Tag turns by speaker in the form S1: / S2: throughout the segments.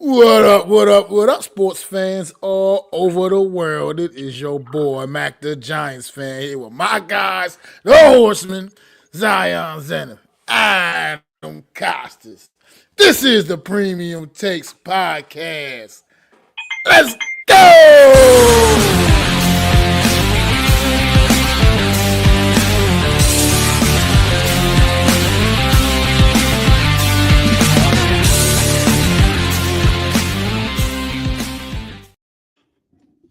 S1: What up, what up, what up, sports fans all over the world? It is your boy, Mac the Giants fan, here with my guys, the horsemen, Zion Zenith, Adam Costas. This is the Premium Takes Podcast. Let's go!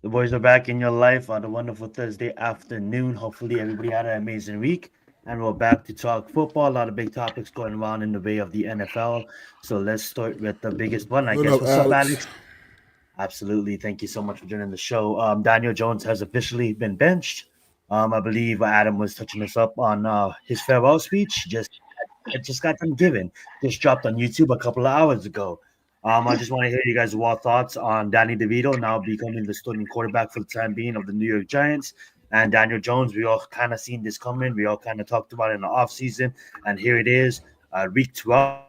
S2: The boys are back in your life on a wonderful Thursday afternoon. Hopefully, everybody had an amazing week. And we're back to talk football. A lot of big topics going around in the way of the NFL. So let's start with the biggest one, I
S1: What
S2: guess.
S1: up,
S2: What's up,
S1: Alex?
S2: Alex? Absolutely. Thank you so much for joining the show. Daniel Jones has officially been benched. I believe Adam was touching us up on his farewell speech. It just got done given. Just dropped on YouTube a couple of hours ago. I just want to hear you guys' raw thoughts on Danny DeVito now becoming the starting quarterback for the time being of the New York Giants. And Daniel Jones, we all kind of seen this coming. We all kind of talked about it in the offseason. And here it is, week 12.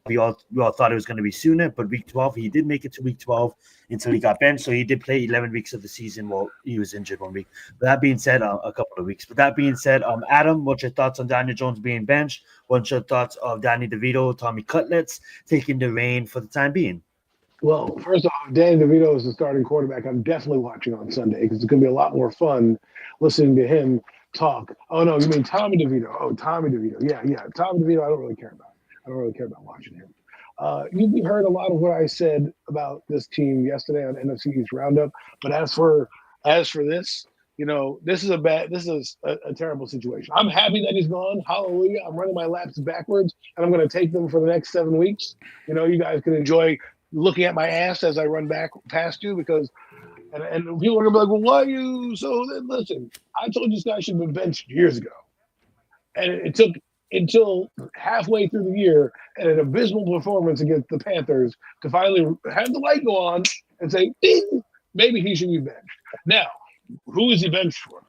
S2: We all thought it was going to be sooner, but week 12, he did make it to week 12 until he got benched. So he did play 11 weeks of the season. Well, he was injured 1 week. But that being said, a couple of weeks. But that being said, Adam, what's your thoughts on Daniel Jones being benched? What's your thoughts of Danny DeVito, Tommy Cutlets taking the reign for the time being?
S3: Well, first off, Danny DeVito is the starting quarterback. I'm definitely watching on Sunday because it's going to be a lot more fun listening to him talk. Oh, no, you mean Tommy DeVito? Oh, Tommy DeVito. Yeah. Tommy DeVito, I don't really care about. I don't really care about watching him. You heard a lot of what I said about this team yesterday on NFC East Roundup. But as for this, this is a terrible situation. I'm happy that he's gone. Hallelujah. I'm running my laps backwards, and I'm going to take them for the next 7 weeks. You guys can enjoy looking at my ass as I run back past you because and people are gonna be like, well, why are you so listen, I told you this guy should have been benched years ago. And it took until halfway through the year and an abysmal performance against the Panthers to finally have the light go on and say, ding, maybe he should be benched. Now, who is he benched for?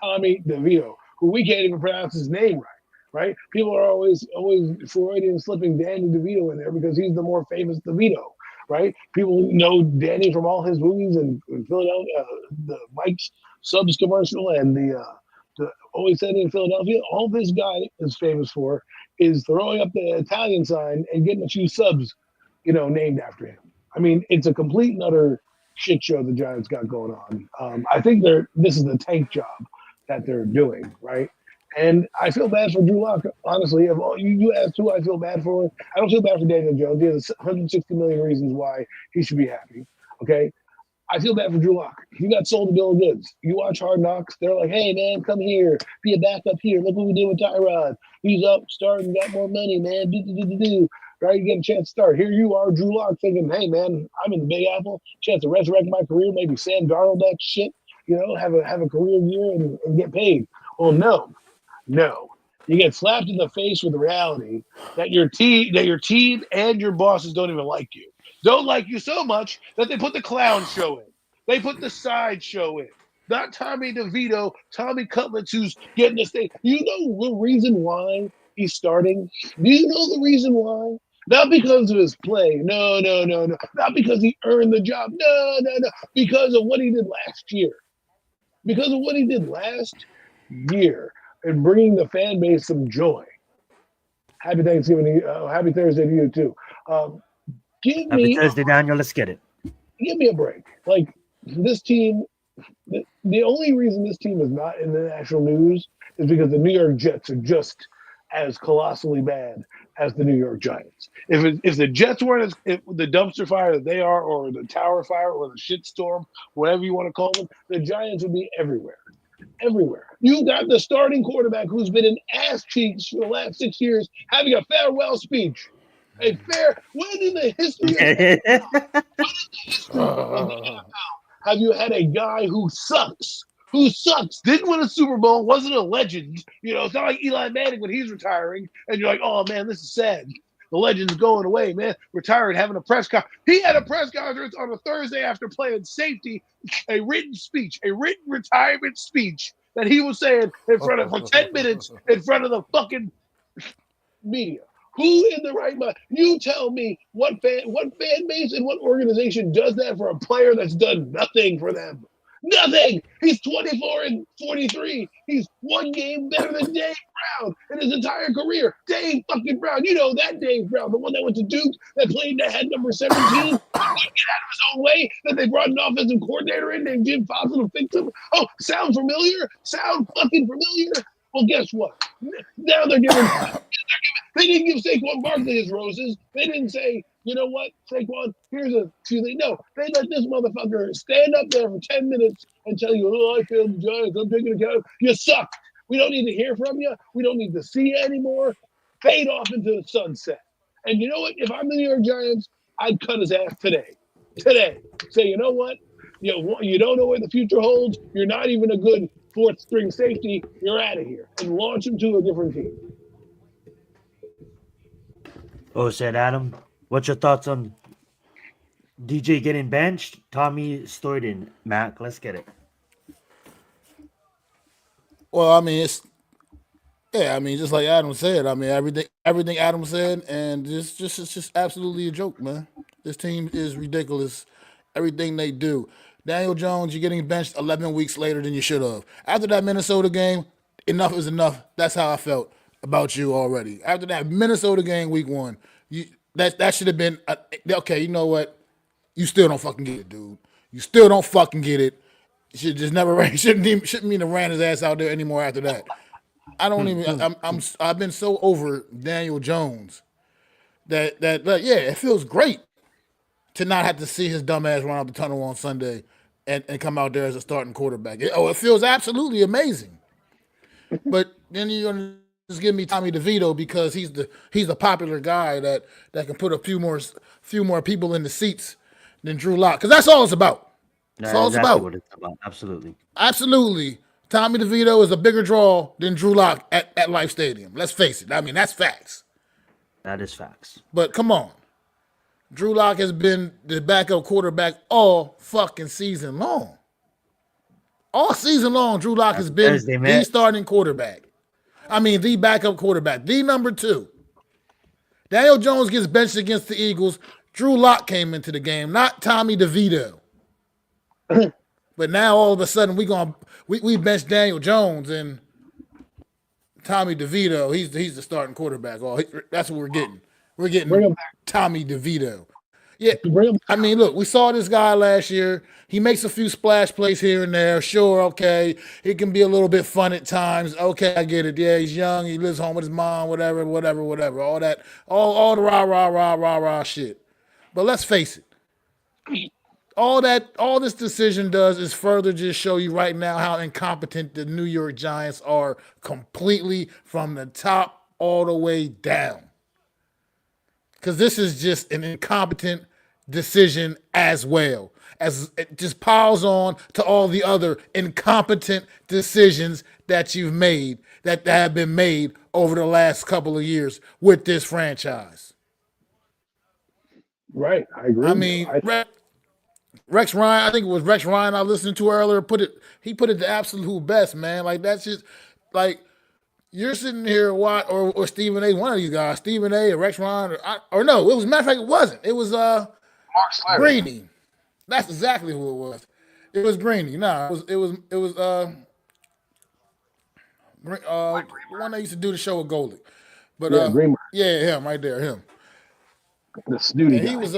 S3: Tommy DeVito, who we can't even pronounce his name right? People are always Freudian slipping Danny DeVito in there because he's the more famous DeVito, right? People know Danny from all his movies and Philadelphia, the Mike's Subs commercial and the Always Sunny in Philadelphia. All this guy is famous for is throwing up the Italian sign and getting a few subs, named after him. I mean, it's a complete and utter shit show the Giants got going on. I think this is the tank job that they're doing, right? And I feel bad for Drew Lock, honestly. If you asked who I feel bad for, I don't feel bad for Daniel Jones. He has 160 million reasons why he should be happy. Okay? I feel bad for Drew Lock. He got sold a bill of goods. You watch Hard Knocks, they're like, hey, man, come here. Be a backup here. Look what we did with Tyrod. He's up, starting, got more money, man. Right? You get a chance to start. Here you are, Drew Lock, thinking, hey, man, I'm in the Big Apple. Chance to resurrect my career, maybe Sam Darnold that shit, have a career year and get paid. Well, no, you get slapped in the face with the reality that your team and your bosses don't even like you. Don't like you so much that they put the clown show in. They put the side show in. Not Tommy DeVito, Tommy Cutlets, who's getting this thing. You know the reason why he's starting? Do you know the reason why? Not because of his play. No. Not because he earned the job. No. Because of what he did last year. Because of what he did last year. And bringing the fan base some joy. Happy Thanksgiving, happy Thursday to you too.
S2: Happy Thursday, Daniel. Let's get it.
S3: Give me a break. Like this team, the only reason this team is not in the national news is because the New York Jets are just as colossally bad as the New York Giants. If the Jets weren't if the dumpster fire that they are, or the tower fire, or the shitstorm, whatever you want to call them, the Giants would be everywhere. Everywhere. You got the starting quarterback who's been in ass cheeks for the last 6 years having a farewell speech. When in the history of the NFL have you had a guy who sucks, didn't win a Super Bowl, wasn't a legend? It's not like Eli Manning when he's retiring, and you're like, oh man, this is sad. The legend's going away, man. Retiring, having a press conference. He had a press conference on a Thursday after playing safety, a written retirement speech that he was saying in front of for 10 minutes in front of the fucking media. Who in the right mind? You tell me what fan base and what organization does that for a player that's done nothing for them? Nothing. He's 24 and 43. He's one game better than Dave Brown in his entire career. Dave fucking Brown. You know that Dave Brown, the one that went to Duke, that played that had number 17, his own way, that they brought an offensive coordinator in named Jim Fossil to fix him. Oh, sound familiar? Sound fucking familiar? Well, guess what? Now they're giving. They didn't give Saquon Barkley his roses. They didn't say, you know what, Saquon, here's a few things. No, they let this motherfucker stand up there for 10 minutes and tell you, oh, I failed the Giants. I'm taking account. You suck. We don't need to hear from you. We don't need to see you anymore. Fade off into the sunset. And you know what? If I'm the New York Giants, I'd cut his ass today. Today. Say, you know what? You don't know what the future holds. You're not even a good fourth string safety. You're out of here. And launch him to a different team.
S2: Oh, said Adam. What's your thoughts on DJ getting benched? Tommy Stoyton, Mac, let's get it.
S1: Well, I mean, just like Adam said. I mean, everything Adam said, and it's just absolutely a joke, man. This team is ridiculous. Everything they do. Daniel Jones, you're getting benched 11 weeks later than you should have. After that Minnesota game, enough is enough. That's how I felt about you already. After that Minnesota game, week 1, that should have been okay. You know what? You still don't fucking get it, dude. You still don't fucking get it. You should just never shouldn't even have ran his ass out there anymore after that. I don't even. I've been so over Daniel Jones that yeah, it feels great to not have to see his dumb ass run out the tunnel on Sunday and come out there as a starting quarterback. It feels absolutely amazing. But then you're gonna just give me Tommy DeVito because he's the popular guy that can put a few more people in the seats than Drew Lock, because that's all it's about. That's all it's
S2: exactly
S1: about.
S2: what it's about. Absolutely.
S1: Absolutely. Tommy DeVito is a bigger draw than Drew Lock at Life Stadium. Let's face it. I mean, that's facts.
S2: That is facts.
S1: But come on. Drew Lock has been the backup quarterback all fucking season long. All season long, Drew Lock has been the starting quarterback. I mean, the backup quarterback, the number 2. Daniel Jones gets benched against the Eagles. Drew Lock came into the game, not Tommy DeVito. But now all of a sudden we benched Daniel Jones and Tommy DeVito. He's the starting quarterback. Oh, that's what we're getting. We're getting Tommy DeVito. Yeah, I mean, look, we saw this guy last year. He makes a few splash plays here and there. Sure, okay. It can be a little bit fun at times. Okay, I get it. Yeah, he's young. He lives home with his mom, whatever. All that, all the rah shit. But let's face it. All this decision does is further just show you right now how incompetent the New York Giants are completely from the top all the way down. Because this is just an incompetent decision as well, as it just piles on to all the other incompetent decisions that you've made, that have been made over the last couple of years with this franchise.
S3: Right, I agree.
S1: I mean, Rex Ryan, I think it was Rex Ryan I listened to earlier, he put it the absolute best, man. Like, that's just, like, you're sitting here, or Stephen A., one of these guys, Stephen A. or Rex Ryan, or no, it was, matter of fact, it wasn't. It was Greeny. That's exactly who it was. It was Greeny. No, it was the one that used to do the show with Goldie. But yeah, him right there, him.
S3: The snooty
S1: and
S3: guy.
S1: He was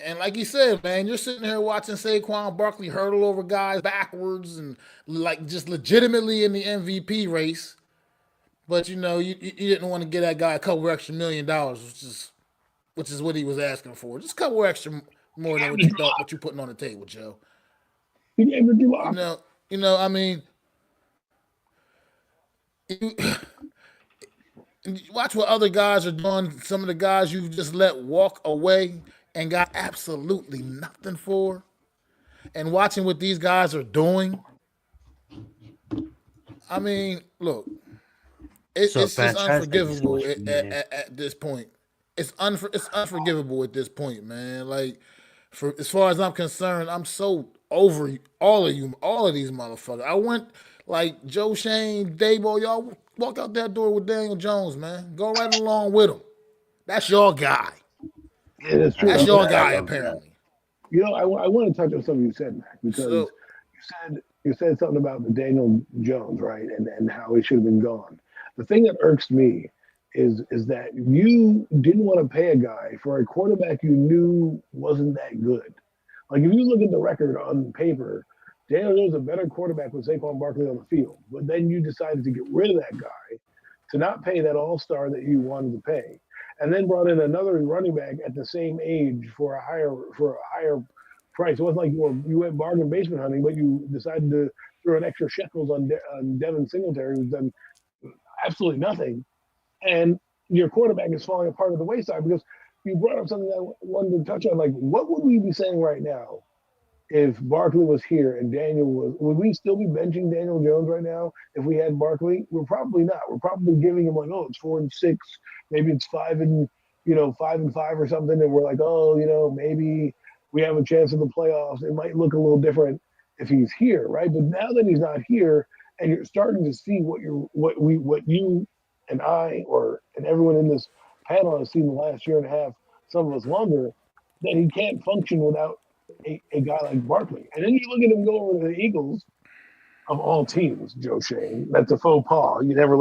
S1: and like you said, man, you're sitting here watching Saquon Barkley hurdle over guys backwards and like just legitimately in the MVP race. But you know, you didn't want to get that guy a couple extra $1 million, which is what he was asking for. Just a couple extra more than what you thought, what you're putting on the table, Joe.
S3: He gave it to
S1: You know, I mean, watch what other guys are doing. Some of the guys you've just let walk away and got absolutely nothing for. And watching what these guys are doing. I mean, look, it's just unforgivable at this point. It's unforgivable at this point, man. Like, as far as I'm concerned, I'm so over all of these motherfuckers. I went like Joe Shane, Dabo, y'all Walk out that door with Daniel Jones, man. Go right along with him. That's your guy.
S3: Yeah, that's true.
S1: That's
S2: love
S1: your
S2: that. I
S1: guy,
S2: love that.
S1: apparently.
S3: I want to touch on something you said, Mac, because
S1: So
S3: you said something about the Daniel Jones, right, and how he should have been gone. The thing that irks me is that you didn't want to pay a guy for a quarterback you knew wasn't that good. Like if you look at the record on paper, Daniel Jones is a better quarterback with Saquon Barkley on the field, but then you decided to get rid of that guy to not pay that all-star that you wanted to pay, and then brought in another running back at the same age for a higher price. It wasn't like you went bargain basement hunting, but you decided to throw an extra shekels on Devin Singletary, who's done absolutely nothing, and your quarterback is falling apart at the wayside because you brought up something I wanted to touch on. Like, what would we be saying right now if Barkley was here and Daniel was? Would we still be benching Daniel Jones right now if we had Barkley? We're probably not. We're probably giving him like, oh, it's 4-6, maybe it's 5-5 or something, and we're like, oh, maybe we have a chance in the playoffs. It might look a little different if he's here, right? But now that he's not here, and you're starting to see what you and I and everyone in this panel has seen the last year and a half, some of us longer, that he can't function without a guy like Barkley. And then you look at him go over to the Eagles of all teams, Joe Shane. That's a faux pas. You never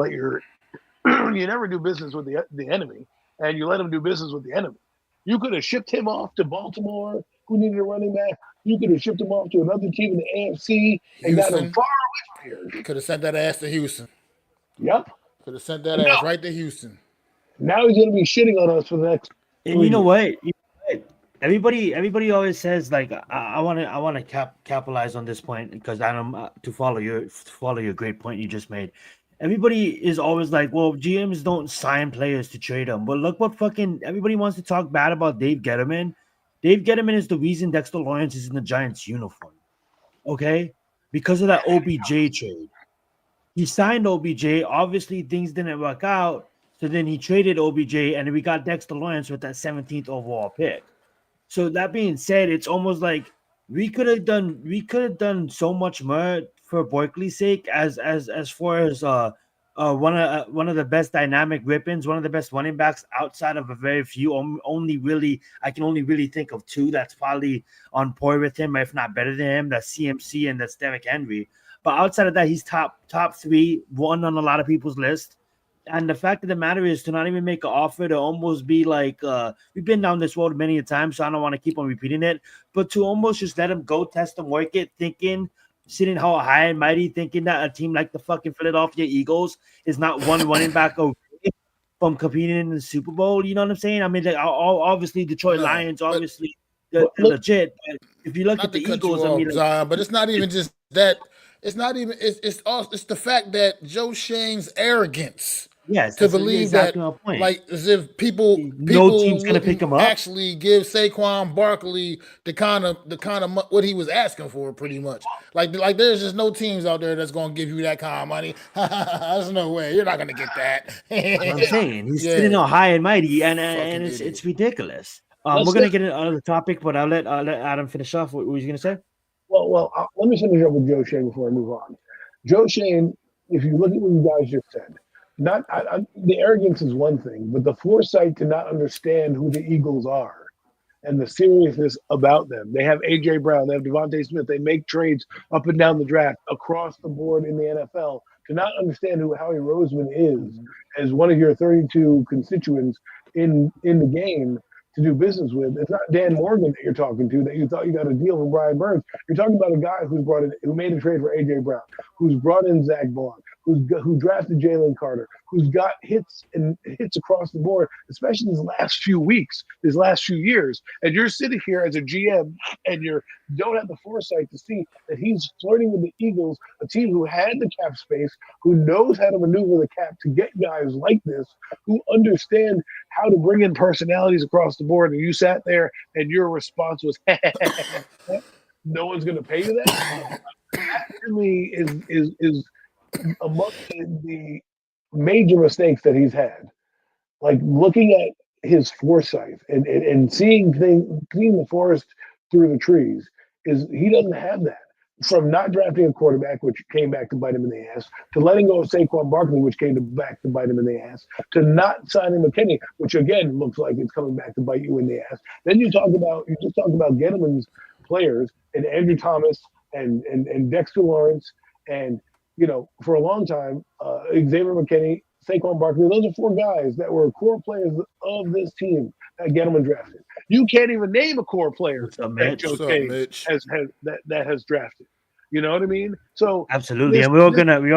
S3: you never do business with the enemy, and you let him do business with the enemy. You could have shipped him off to Baltimore, who needed a running back. You could have shipped him off to another team in the AFC and got him
S1: Houston
S3: far away from here.
S1: could have sent that ass to Houston.
S3: Yep.
S1: Could have sent that
S3: And
S1: ass right to Houston.
S3: now he's going to be shitting on us for the next
S2: And
S3: 3
S2: you know
S3: years.
S2: what? Everybody always says like I want to capitalize on this point because Adam to follow your great point you just made. Everybody is always like, well, GMs don't sign players to trade them, but look what fucking everybody wants to talk bad about Dave Gettleman. Dave Gettleman is the reason Dexter Lawrence is in the Giants uniform. Okay, because of that OBJ trade. He signed OBJ. Obviously, things didn't work out. So then he traded OBJ, and we got Dexter Lawrence with that 17th overall pick. So that being said, it's almost like we could have done so much more for Barkley's sake as far as one of the best dynamic weapons, one of the best running backs outside of a very few. I can only really think of two that's probably on par with him, if not better than him. That's CMC and that's Derrick Henry. But outside of that, he's top three, one on a lot of people's list. And the fact of the matter is to not even make an offer to almost be like we've been down this road many a time, so I don't want to keep on repeating it. But to almost just let him go, test and work it, sitting how high and mighty, thinking that a team like the fucking Philadelphia Eagles is not one running back away from competing in the Super Bowl. You know what I'm saying? I mean, like, obviously Detroit
S1: No,
S2: Lions,
S1: but
S2: obviously they're
S3: Look,
S2: legit. But if you look
S1: not
S2: at
S1: to
S2: the
S1: cut you
S2: Eagles, I mean,
S1: off,
S2: like,
S1: Zion, but it's not even just that. It's not even. It's the fact that Joe Shane's arrogance
S2: yes,
S1: to
S2: that's
S1: believe that,
S2: exactly my point.
S1: like, as if people
S2: No
S1: people
S2: team's gonna pick
S1: wouldn't
S2: him up.
S1: actually give Saquon Barkley the kind of what he was asking for, pretty much. Like there's just no teams out there that's gonna give you that kind of money. There's no way you're not gonna get
S2: That's what I'm
S1: that.
S2: saying. He's sitting
S1: Yeah,
S2: all high and mighty, and
S1: fucking
S2: it's
S1: idiot.
S2: ridiculous. We're
S3: let's
S2: gonna
S3: get
S2: get into another topic, but I'll let Adam finish off. What was you gonna say?
S3: let me finish up with Joe Shane before I move on. Joe Shane, if you look at what you guys just said, not the arrogance is one thing, but the foresight to not understand who the Eagles are and the seriousness about them. They have AJ Brown, they have Devontae Smith. They make trades up and down the draft across the board in the NFL. To not understand who Howie Roseman is as one of your 32 constituents in the game to do business with. It's not Dan Morgan that you're talking to that you thought you got a deal from Brian Burns. You're talking about a guy who made a trade for AJ Brown, who's brought in Zach Bond, who drafted Jalen Carter, who's got hits across the board, especially these last few weeks, these last few years. And you're sitting here as a GM and you don't have the foresight to see that he's flirting with the Eagles, a team who had the cap space, who knows how to maneuver the cap to get guys like this, who understand how to bring in personalities across the board. And you sat there and your response was, no one's going to pay you that? That to me is among the major mistakes that he's had. Like looking at his foresight and seeing the forest through the trees, is he doesn't have that. from not drafting a quarterback, which came back to bite him in the ass, to letting go of Saquon Barkley, which back to bite him in the ass, to not signing McKinney, which again looks like it's coming back to bite you in the ass. Then you just talk about Gettleman's players and Andrew Thomas and Dexter Lawrence and for a long time Xavier McKinney, Saquon Barkley. Those are four guys that were core players of this team that Gettleman drafted. You can't even name a core player
S2: What's up,
S3: that
S2: Mitch?
S3: Joe
S1: What's up,
S3: Shane
S1: Mitch?
S3: has drafted. You know what I mean? So
S2: Absolutely, and we're all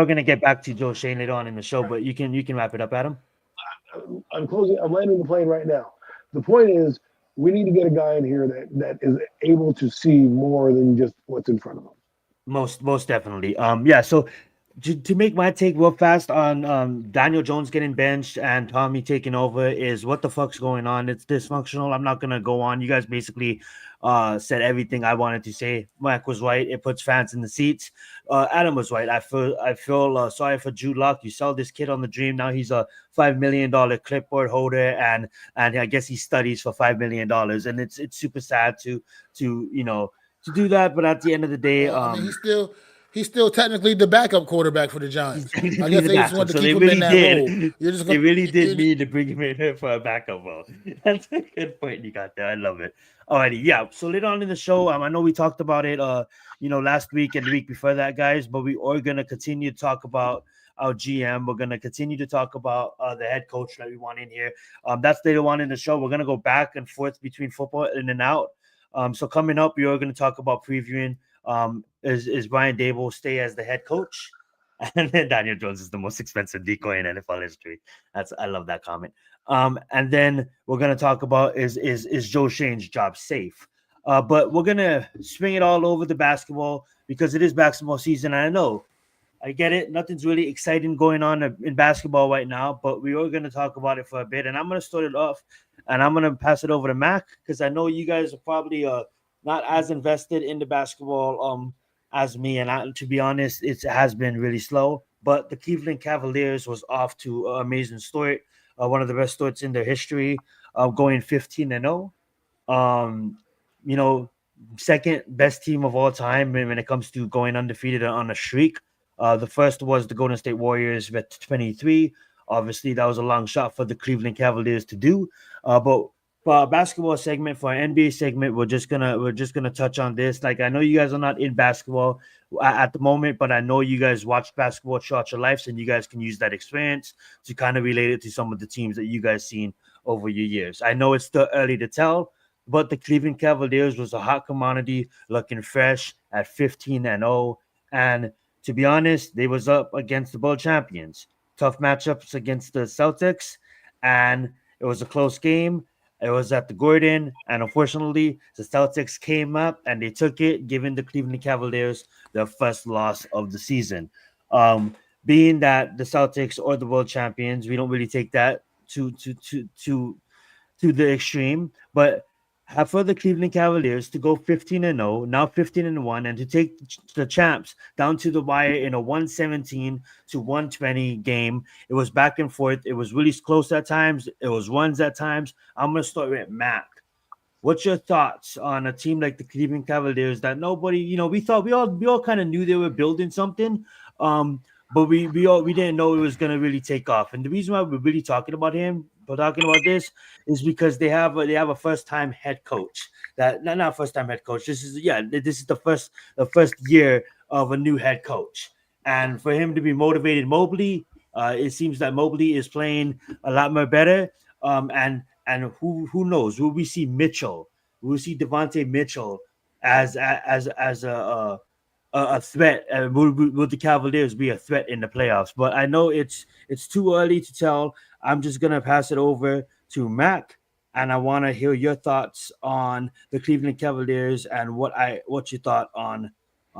S2: gonna get back to Joe Shane later on in the show, but you can wrap it up, Adam.
S3: I'm landing the plane right now. The point is, we need to get a guy in here that is able to see more than just what's in front of him.
S2: Most definitely. Yeah. So to make my take real fast on Daniel Jones getting benched and Tommy taking over is what the fuck's going on? It's dysfunctional. I'm not gonna go on. You guys basically said everything I wanted to say. Mike was right. It puts fans in the seats. Adam was right. I feel sorry for Jude Luck. You sell this kid on the dream. Now he's a $5 million clipboard holder, and I guess he studies for $5 million. And it's super sad to do that. But at the end of the day,
S1: Well, I mean, he's still technically the backup quarterback for the
S2: he's
S1: Giants. I
S2: technically
S1: guess
S2: the
S1: they just
S2: backup,
S1: wanted to
S2: so they
S1: keep him in
S2: really
S1: that role.
S2: did.
S1: You're just
S2: They
S1: gonna,
S2: really did
S1: you're,
S2: need to bring him in here for a backup role. That's a good point you got there. I love it. Alrighty, yeah. So later on in the show, I know we talked about it, last week and the week before that, guys. But we are gonna continue to talk about our GM. We're gonna continue to talk about the head coach that we want in here. That's later on in the show. We're gonna go back and forth between football in and out. So coming up, we are gonna talk about previewing. Is Brian Dable stay as the head coach? And then Daniel Jones is the most expensive decoy in NFL history. I love that comment. And then we're gonna talk about is Joe Shane's job safe? But we're gonna swing it all over the basketball because it is basketball season. And I know I get it. Nothing's really exciting going on in basketball right now, but we are gonna talk about it for a bit. And I'm gonna start it off, and I'm gonna pass it over to Mac because I know you guys are probably not as invested in the basketball as me, and to be honest, it has been really slow. But the Cleveland Cavaliers was off to an amazing start, one of the best starts in their history, going 15-0. Um, you know, second best team of all time when it comes to going undefeated on a streak. The first was the Golden State Warriors with 23. Obviously, that was a long shot for the Cleveland Cavaliers to do, but for our basketball segment, for our NBA segment, we're just gonna touch on this. Like, I know you guys are not in basketball at the moment, but I know you guys watched basketball throughout your lives, and you guys can use that experience to kind of relate it to some of the teams that you guys seen over your years. I know it's still early to tell, but the Cleveland Cavaliers was a hot commodity, looking fresh at 15-0, and to be honest, they was up against the world champions. Tough matchups against the Celtics, and it was a close game. It was at the Gordon, and unfortunately, the Celtics came up and they took it, giving the Cleveland Cavaliers their first loss of the season. Being that the Celtics are the world champions, we don't really take that to the extreme, but for the Cleveland Cavaliers to go 15-0, now 15-1, and to take the champs down to the wire in a 117 to 120 game. It was back and forth. It was really close at times. It was runs at times. I'm going to start with Mac. What's your thoughts on a team like the Cleveland Cavaliers that nobody, we all kind of knew they were building something, but we didn't know it was gonna really take off. And the reason why we're really talking about this is because they have a first time head coach. That not first time head coach. This is the first year of a new head coach, and for him to be motivated, Mobley. It seems that Mobley is playing a lot more better. And who knows? Will we see Mitchell? Will we see Devontae Mitchell as a threat? Will the Cavaliers be a threat in the playoffs? But I know it's too early to tell. I'm just gonna pass it over to Mac, and I want to hear your thoughts on the Cleveland Cavaliers and what you thought on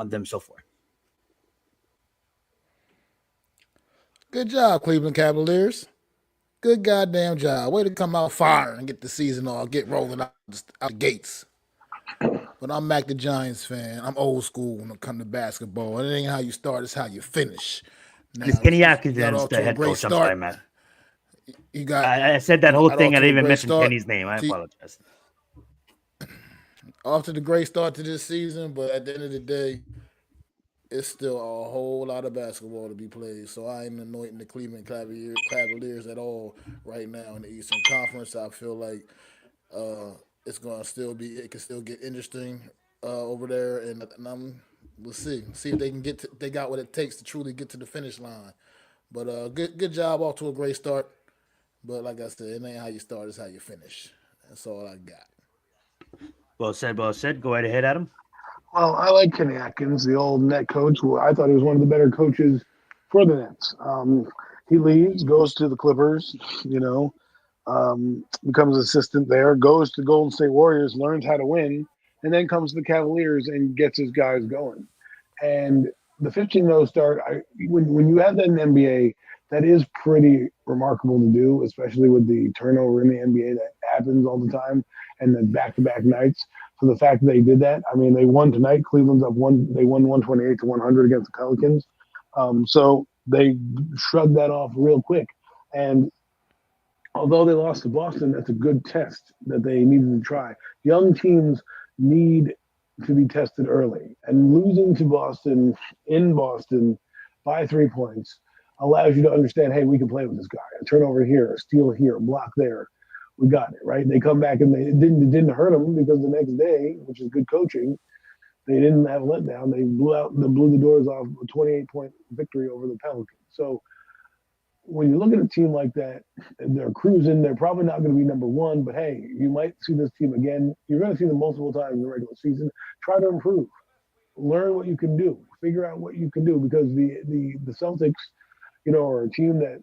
S2: them so far.
S1: good job, Cleveland Cavaliers. Good goddamn job. Way to come out firing and get the season off, get rolling out the gates. But I'm Mac the Giants fan. I'm old school when it comes to basketball. It ain't how you start, it's how you finish.
S2: And it's
S1: Now,
S2: Kenny
S1: you got
S2: Atkinson's
S1: off
S2: the
S1: to a
S2: head
S1: great
S2: coach. I'm sorry,
S1: start.
S2: Matt.
S1: You got
S2: I said that
S1: you
S2: whole
S1: got
S2: thing.
S1: off
S2: I
S1: to a
S2: didn't even
S1: great
S2: mention
S1: start.
S2: Kenny's name. I apologize.
S1: Off to the great start to this season, but at the end of the day, it's still a whole lot of basketball to be played. So I ain't anointing the Cavaliers at all right now in the Eastern Conference. I feel like it's going to still be, it can still get interesting over there, and we'll see if they can they got what it takes to truly get to the finish line. But good job, off to a great start. But like I said, it ain't how you start, it's how you finish. That's all I got.
S2: Well said. Well said. Go right ahead, Adam.
S3: Well, I like Kenny Atkins, the old net coach. Who I thought he was one of the better coaches for the Nets. He leaves, goes to the Clippers, becomes assistant there, goes to Golden State Warriors, learns how to win, and then comes to the Cavaliers and gets his guys going. And the 15-0 start, when you have that in the NBA, that is pretty remarkable to do, especially with the turnover in the NBA that happens all the time and the back-to-back nights. So the fact that they did that, I mean, they won tonight. Cleveland's up one. They won 128 to 100 against the Pelicans. So they shrugged that off real quick. And although they lost to Boston, that's a good test that they needed to try. Young teams need to be tested early, and losing to Boston in Boston by 3 points allows you to understand, hey, we can play with this guy. A turnover here, a steal here, a block there. We got it, right? They come back and it didn't hurt them because the next day, which is good coaching, they didn't have a letdown. They blew the doors off a 28-point victory over the Pelicans. So when you look at a team like that, they're cruising. They're probably not going to be number one, but hey, you might see this team again. You're going to see them multiple times in the regular season. Try to improve, learn what you can do, figure out what you can do, because the Celtics, are a team that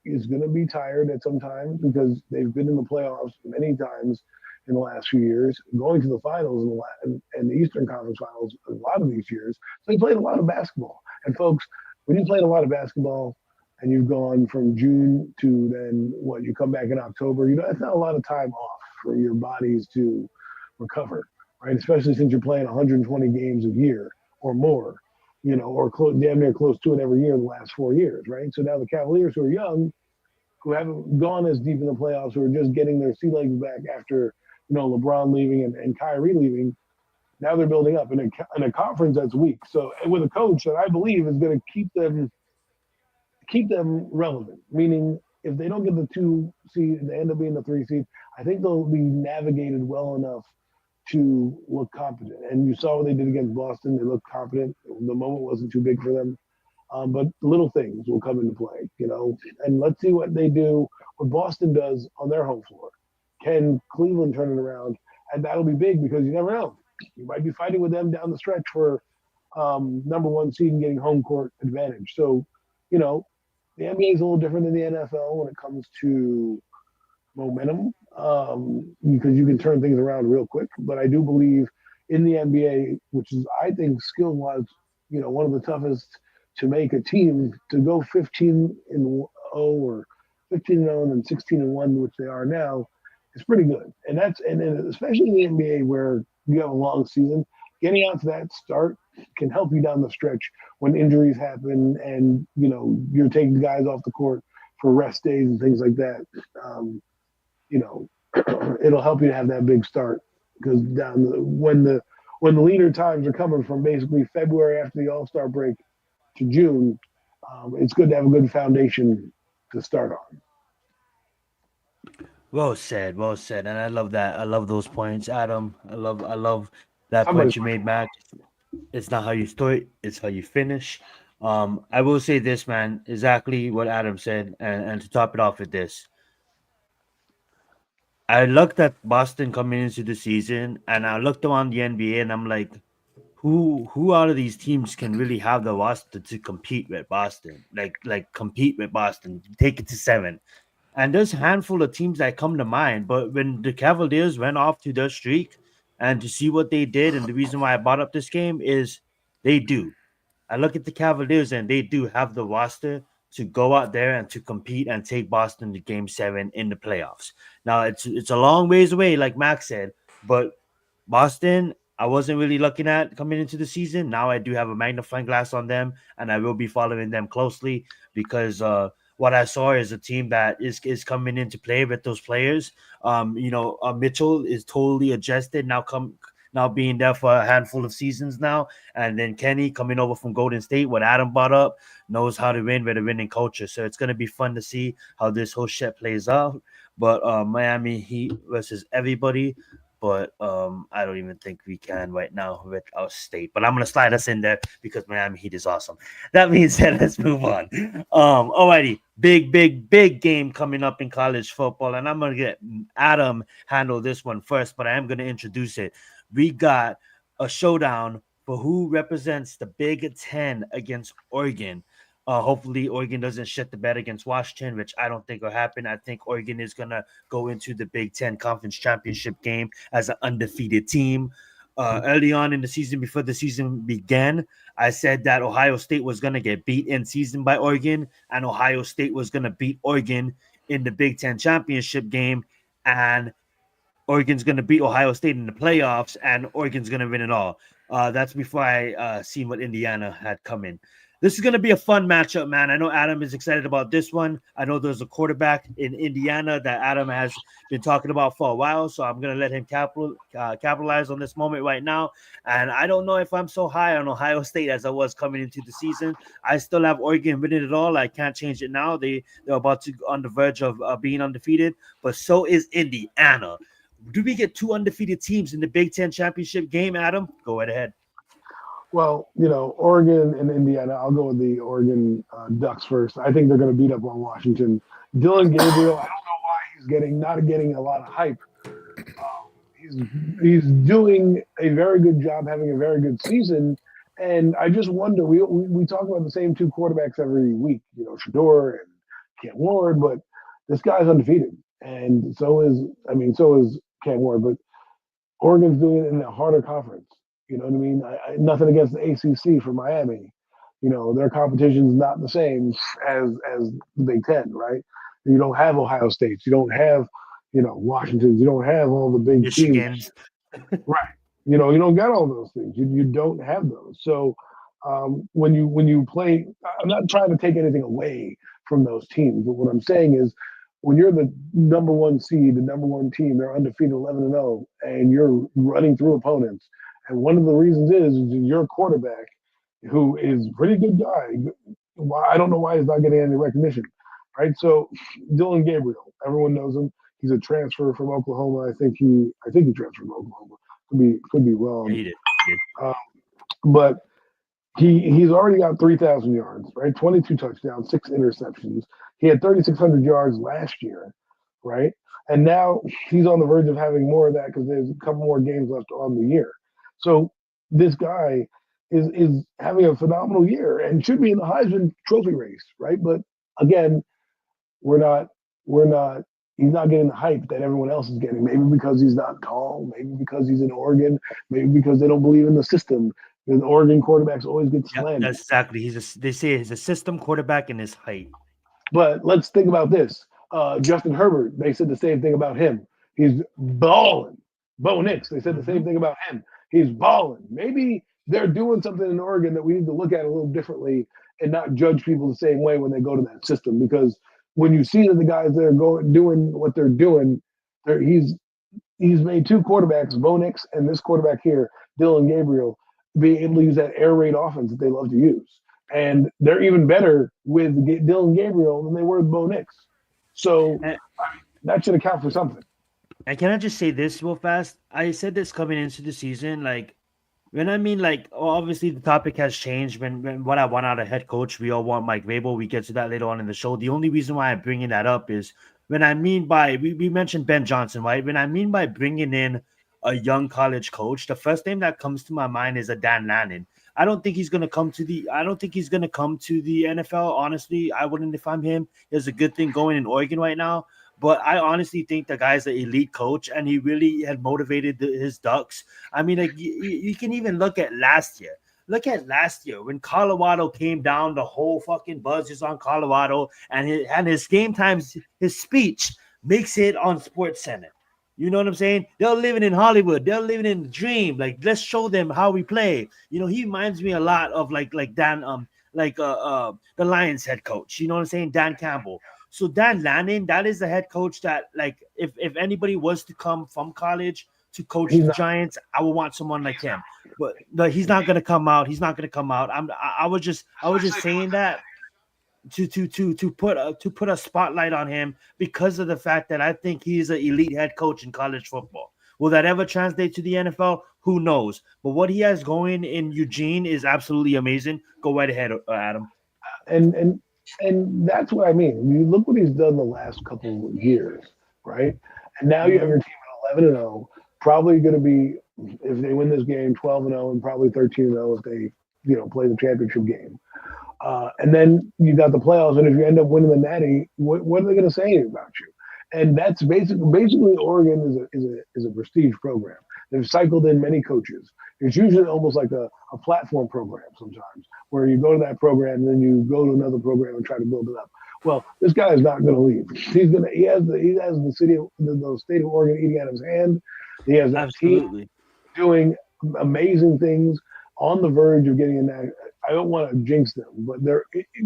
S3: is going to be tired at some time because they've been in the playoffs many times in the last few years, going to the finals and the Eastern Conference Finals a lot of these years. So they played a lot of basketball. And folks, when you played a lot of basketball, and you've gone from June to then you come back in October, that's not a lot of time off for your bodies to recover, right? Especially since you're playing 120 games a year or more, or damn near close to it every year in the last 4 years, right? So now the Cavaliers, who are young, who haven't gone as deep in the playoffs, who are just getting their sea legs back after, LeBron leaving and Kyrie leaving, now they're building up in a conference that's weak. So with a coach that I believe is going to keep them relevant, meaning if they don't get the 2 seed and they end up being the 3 seed, I think they'll be navigated well enough to look competent. And you saw what they did against Boston. They looked competent. The moment wasn't too big for them. But little things will come into play, and let's see what they do, what Boston does on their home floor. Can Cleveland turn it around? And that'll be big because you never know. You might be fighting with them down the stretch for number 1 seed and getting home court advantage. So, the NBA is a little different than the NFL when it comes to momentum, because you can turn things around real quick. But I do believe in the NBA, which is, I think, skill-wise, one of the toughest to make a team to go 15-0 or 15-0 and then 16-1, which they are now, is pretty good. And especially in the NBA where you have a long season, getting out to that start can help you down the stretch when injuries happen and you're taking guys off the court for rest days and things like that. It'll help you to have that big start because when the leaner times are coming from basically February after the All-Star break to June, it's good to have a good foundation to start on.
S2: Well said. Well said. And I love that. I love those points, Adam. I love that
S3: Somebody's
S2: point you made, Mac. It's not how you start, it's how you finish. I will say this, man, exactly what Adam said, and to top it off with this. I looked at Boston coming into the season, and I looked around the NBA, and I'm like, who out of these teams can really have the roster to compete with Boston? Like compete with Boston, take it to 7. And there's a handful of teams that come to mind, but when the Cavaliers went off to their streak, and to see what they did, and the reason why I brought up this game is they do. I look at the Cavaliers and they do have the roster to go out there and to compete and take Boston to Game 7 in the playoffs. Now it's a long ways away, like Max said, but Boston, I wasn't really looking at coming into the season. Now I do have a magnifying glass on them, and I will be following them closely because what I saw is a team that is coming into play with those players. Mitchell is totally adjusted now. now being there for a handful of seasons now. And then Kenny coming over from Golden State, what Adam brought up, knows how to win with a winning culture. So it's going to be fun to see how this whole shit plays out. But Miami Heat versus everybody. But I don't even think we can right now with our state. But I'm gonna slide us in there because Miami Heat is awesome. That being said, let's move on. Alrighty, big game coming up in college football, and I'm gonna get Adam handle this one first, but I am gonna introduce it. We got a showdown for who represents the Big Ten against Oregon. Hopefully, Oregon doesn't shit the bed against Washington, which I don't think will happen. I think Oregon is gonna go into the Big Ten Conference Championship game as an undefeated team. Early on in the season, before the season began, I said that Ohio State was going to get beat in season by Oregon, and Ohio State was going to beat Oregon in the Big Ten championship game, and Oregon's going to beat Ohio State in the playoffs, and Oregon's going to win it all. That's before I seen what Indiana had come in. This is going to be a fun matchup, man. I know Adam is excited about this one. I know there's a quarterback in Indiana that Adam has been talking about for a while, so I'm going to let him capitalize on this moment right now. And I don't know if I'm so high on Ohio State as I was coming into the season. I still have Oregon winning it all. I can't change it now. They're about to on the verge of being undefeated, but so is Indiana. Do we get two undefeated teams in the Big Ten championship game, Adam? Go right ahead.
S3: Well, Oregon and Indiana. I'll go with the Oregon Ducks first. I think they're going to beat up on Washington. Dylan Gabriel. I don't know why he's not getting a lot of hype. He's doing a very good job, having a very good season, and I just wonder. We talk about the same two quarterbacks every week. Shador and Cam Ward, but this guy's undefeated, and so is Cam Ward. But Oregon's doing it in a harder conference. You know what I mean? Nothing against the ACC for Miami. Their competition's not the same as the Big Ten, right? You don't have Ohio State. You don't have, Washington. You don't have all the big
S2: Michigan's.
S3: teams. Right. You don't get all those things. You don't have those. So when you play, I'm not trying to take anything away from those teams, but what I'm saying is when you're the number one seed, the number one team, they're undefeated 11-0, and you're running through opponents. And one of the reasons is your quarterback, who is a pretty good guy. I don't know why he's not getting any recognition, right? So Dylan Gabriel, everyone knows him. He's a transfer from Oklahoma. I think he transferred from Oklahoma. Could be wrong.
S2: Yeah, he did.
S3: But he's already got 3,000 yards, right? 22 touchdowns, 6 interceptions. He had 3,600 yards last year, right? And now he's on the verge of having more of that because there's a couple more games left on the year. So this guy is having a phenomenal year and should be in the Heisman Trophy race, right? But again, we're not. He's not getting the hype that everyone else is getting. Maybe because he's not tall. Maybe because he's in Oregon. Maybe because they don't believe in the system. The Oregon quarterbacks always get slammed.
S2: That's exactly. They say he's a system quarterback in his height.
S3: But let's think about this. Justin Herbert. They said the same thing about him. He's balling. Bo Nix. They said the same thing about him. He's balling. Maybe they're doing something in Oregon that we need to look at a little differently and not judge people the same way when they go to that system. Because when you see that the guys that are doing what they're doing, he's made two quarterbacks, Bo Nix and this quarterback here, Dylan Gabriel, be able to use that air raid offense that they love to use. And they're even better with Dylan Gabriel than they were with Bo Nix. So that should account for something.
S2: And can I just say this real fast? I said this coming into the season, obviously the topic has changed. When what I want out of head coach, we all want Mike Vrabel. We get to that later on in the show. The only reason why I'm bringing that up is when I mean by we mentioned Ben Johnson, right? When I mean by bringing in a young college coach, the first name that comes to my mind is a Dan Lannon. I don't think he's going to come to the NFL. Honestly, I wouldn't if I'm him. There's a good thing going in Oregon right now. But I honestly think the guy's an elite coach, and he really had motivated his Ducks. I mean, you can even look at last year. Look at last year when Colorado came down, the whole fucking buzz is on Colorado, and his game times, his speech makes it on Sports Center. You know what I'm saying? They're living in Hollywood. They're living in the dream. Like, let's show them how we play. He reminds me a lot of like Dan, the Lions head coach. You know what I'm saying? Dan Campbell. So Dan Lannon, that is the head coach that, like, if anybody was to come from college to coach
S3: He's
S2: the
S3: not.
S2: Giants, I would want someone like him. But he's not going to come out. He's not going to come out. I was just saying that to put a spotlight on him because of the fact that I think he's an elite head coach in college football. Will that ever translate to the NFL? Who knows? But what he has going in Eugene is absolutely amazing. Go right ahead, Adam.
S3: and and and that's what I mean. You look what he's done the last couple of years, right? And now you have your
S2: Mhm.
S3: team at 11-0, probably going to be, if they win this game, 12-0, and probably 13-0 if they play the championship game. And then you got the playoffs, and if you end up winning the Natty, what are they going to say about you? And that's basically Oregon is a prestige program. They've cycled in many coaches. It's usually almost like a platform program sometimes, where you go to that program and then you go to another program and try to build it up. Well, this guy is not going to leave. He has the state of Oregon eating out of his hand. He has that team
S2: Absolutely.
S3: doing amazing things on the verge of getting in that. I don't want to jinx them, but they're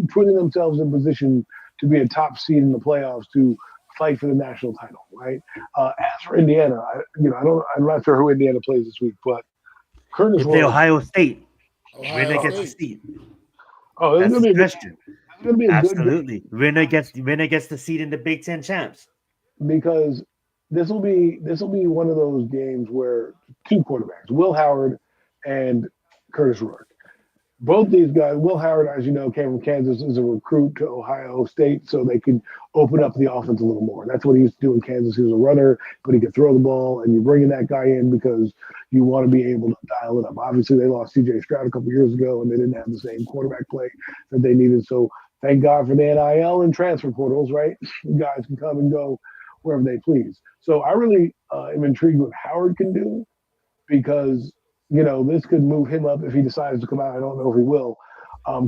S3: putting themselves in position to be a top seed in the playoffs to fight for the national title, right? As for Indiana, I'm not sure who Indiana plays this week, but Curtis
S2: They play
S3: Rourke.
S2: Ohio State.
S1: Ohio
S2: Winner gets a
S1: State.
S2: seat.
S3: Oh, this is
S2: That's
S3: gonna
S2: the
S3: be a good.
S2: question.
S3: This is gonna be a good game
S2: Absolutely. Winner gets the seat in the Big Ten champs.
S3: because this will be one of those games where two quarterbacks, Will Howard and Curtis Rourke. Both these guys, Will Howard, as you know, came from Kansas as a recruit to Ohio State so they could open up the offense a little more. That's what he used to do in Kansas. He was a runner, but he could throw the ball, and you're bringing that guy in because you want to be able to dial it up. Obviously, they lost C.J. Stroud a couple years ago, and they didn't have the same quarterback play that they needed. So thank God for the NIL and transfer portals, right? Guys can come and go wherever they please. So I really am intrigued what Howard can do because this could move him up if he decides to come out. I don't know if he will.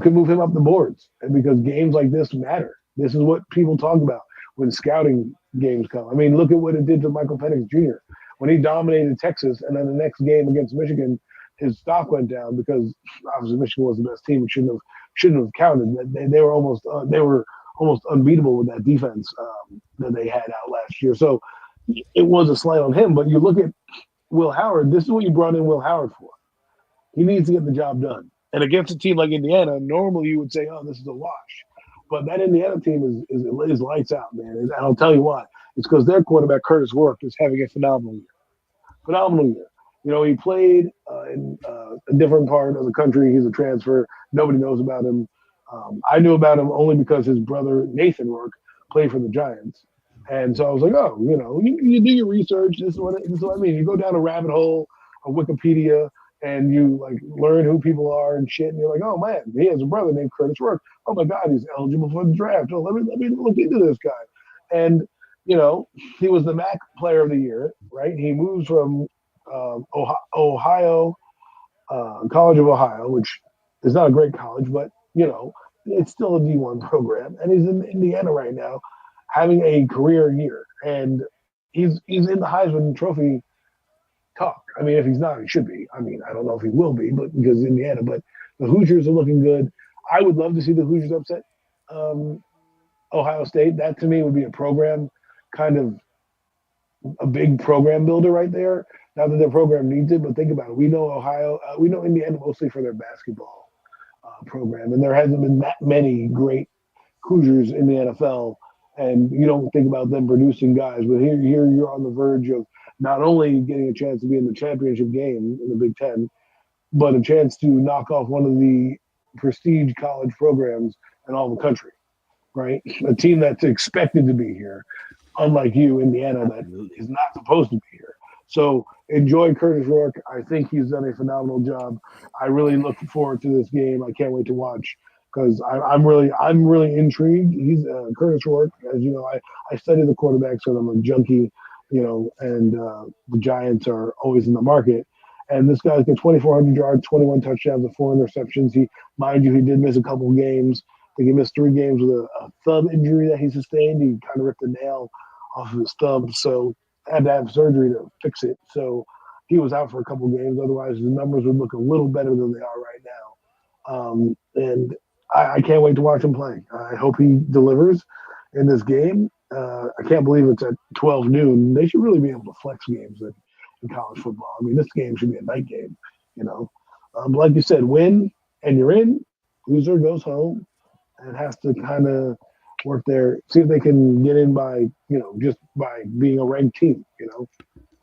S3: Could move him up the boards, and because games like this matter. This is what people talk about when scouting games come. I mean, look at what it did to Michael Penix Jr. when he dominated Texas, and then the next game against Michigan, his stock went down because obviously Michigan was the best team. It shouldn't have counted. They were almost unbeatable with that defense that they had out last year. So it was a slight on him. But you look at Will Howard, this is what you brought in Will Howard for. He needs to get the job done. And against a team like Indiana, normally you would say, "Oh, this is a wash," but that Indiana team is lights out, man. And I'll tell you why. It's because their quarterback Curtis Rourke is having a phenomenal year. Phenomenal year. He played in a different part of the country. He's a transfer. Nobody knows about him. I knew about him only because his brother Nathan Rourke played for the Giants. And so I was like, oh, you do your research. This is what I mean. You go down a rabbit hole of Wikipedia and you like learn who people are and shit. And you're like, oh man, he has a brother named Curtis Rourke. Oh my God, he's eligible for the draft. Oh, let me look into this guy. And he was the MAC Player of the Year, right? He moves from Ohio, College of Ohio, which is not a great college, but it's still a D1 program, and he's in Indiana right now, having a career year, and he's in the Heisman Trophy talk. I mean, if he's not, he should be. I mean, I don't know if he will be, but because Indiana, but the Hoosiers are looking good. I would love to see the Hoosiers upset Ohio State. That to me would be a program, kind of a big program builder right there. Not that their program needs it, but think about it. We know we know Indiana mostly for their basketball program, and there hasn't been that many great Hoosiers in the NFL, and you don't think about them producing guys. But here you're on the verge of not only getting a chance to be in the championship game in the Big Ten, but a chance to knock off one of the prestige college programs in all the country, right? A team that's expected to be here, unlike you, Indiana, that
S2: Absolutely.
S3: is not supposed to be here. So enjoy Curtis Rourke. I think he's done a phenomenal job. I really look forward to this game. I can't wait to watch because I'm really intrigued. He's Curtis Rourke, as you know. I study the quarterbacks, so I'm a junkie, and the Giants are always in the market. And this guy's got 2,400 yards, 21 touchdowns, and 4 interceptions. Mind you, he did miss a couple of games. I think he missed 3 games with a thumb injury that he sustained. He kind of ripped a nail off of his thumb, so had to have surgery to fix it. So he was out for a couple of games. Otherwise, the numbers would look a little better than they are right now. And I can't wait to watch him play. I hope he delivers in this game. I can't believe it's at 12 noon. They should really be able to flex games in college football. I mean, this game should be a night game, you know. Like you said, win and you're in. Loser goes home and has to kind of work there, see if they can get in by, just by being a ranked team,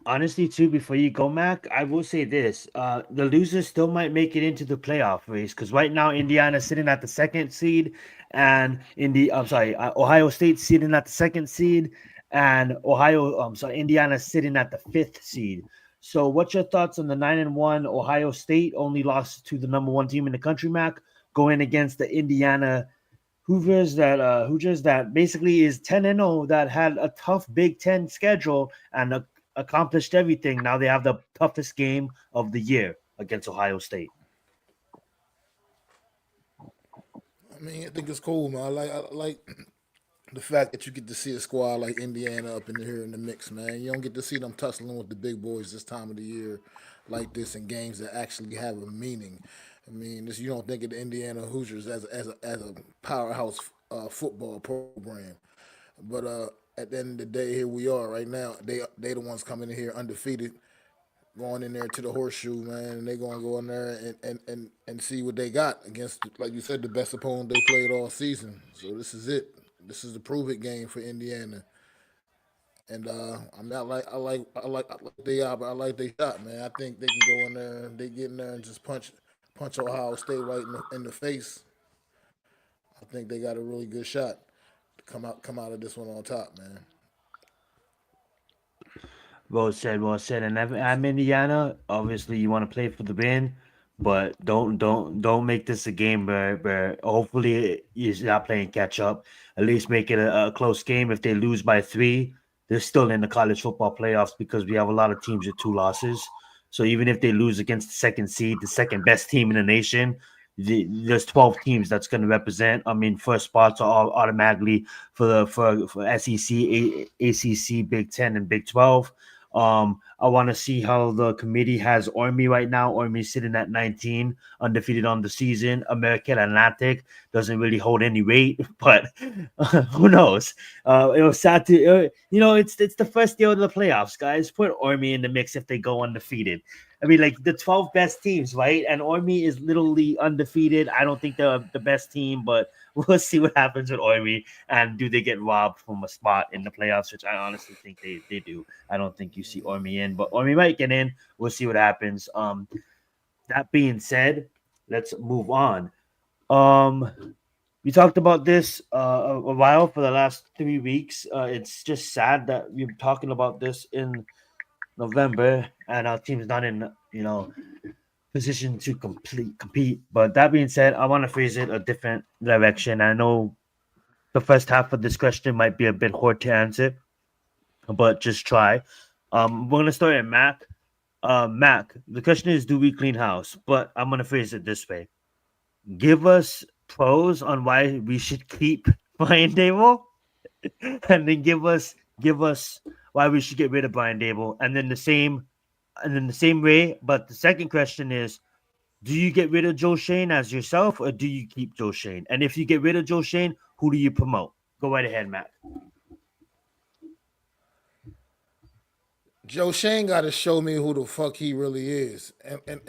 S2: Honestly, too, before you go, Mac, I will say this: the losers still might make it into the playoff race because right now Indiana's sitting at the second seed, and Ohio State sitting at the second seed, and Indiana's sitting at the fifth seed. So, what's your thoughts on the 9-1 Ohio State only lost to the number one team in the country, Mac, going against the Indiana Hoosiers that basically is 10-0 that had a tough Big Ten schedule and accomplished everything. Now they have the toughest game of the year against Ohio State.
S1: I mean, I think it's cool, man. I like the fact that you get to see a squad like Indiana up in here in the mix, man. You don't get to see them tussling with the big boys this time of the year like this in games that actually have a meaning. I mean, you don't think of the Indiana Hoosiers as a powerhouse football program, but at the end of the day, here we are right now. They the ones coming in here undefeated, going in there to the horseshoe, man, and they gonna go in there and see what they got against, like you said, the best opponent they played all season. So this is it. This is the prove it game for Indiana. And I mean, I like they are, but I like they shot, man. I think they can go in there, and they get in there and just punch Ohio State right in the face. I think they got a really good shot to come out of this one on top, man.
S2: Well said, well said. And I'm Indiana. Obviously, you want to play for the win, but don't make this a game where hopefully you're not playing catch up. At least make it a close game. If they lose by three, they're still in the college football playoffs because we have a lot of teams with two losses. So even if they lose against the second seed, the second best team in the nation, there's 12 teams that's going to represent. I mean, first spots are all automatically for SEC, ACC, Big Ten, and Big 12. I want to see how the committee has Army right now. Army sitting at 19, undefeated on the season. American Atlantic doesn't really hold any weight, but who knows? It was sad to, it's the first year of the playoffs, guys. Put Army in the mix if they go undefeated. I mean, like the 12 best teams, right? And Army is literally undefeated. I don't think they're the best team, but we'll see what happens with Army. And do they get robbed from a spot in the playoffs, which I honestly think they do. I don't think you see Army in, but Army might get in. We'll see what happens. That being said, let's move on. We talked about this a while for the last 3 weeks. It's just sad that we're talking about this in November and our team's not in position to compete. But that being said, I want to phrase it a different direction. I know the first half of this question might be a bit hard to answer, but just try. We're gonna start at Mac. Mac, the question is, do we clean house? But I'm gonna phrase it this way: give us pros on why we should keep Brian Dable, and then give us why we should get rid of Brian Dable, and then the same way. But the second question is, do you get rid of Joe Shane as yourself, or do you keep Joe Shane? And if you get rid of Joe Shane, who do you promote? Go right ahead, Matt.
S1: Joe Shane got to show me who the fuck he really is, and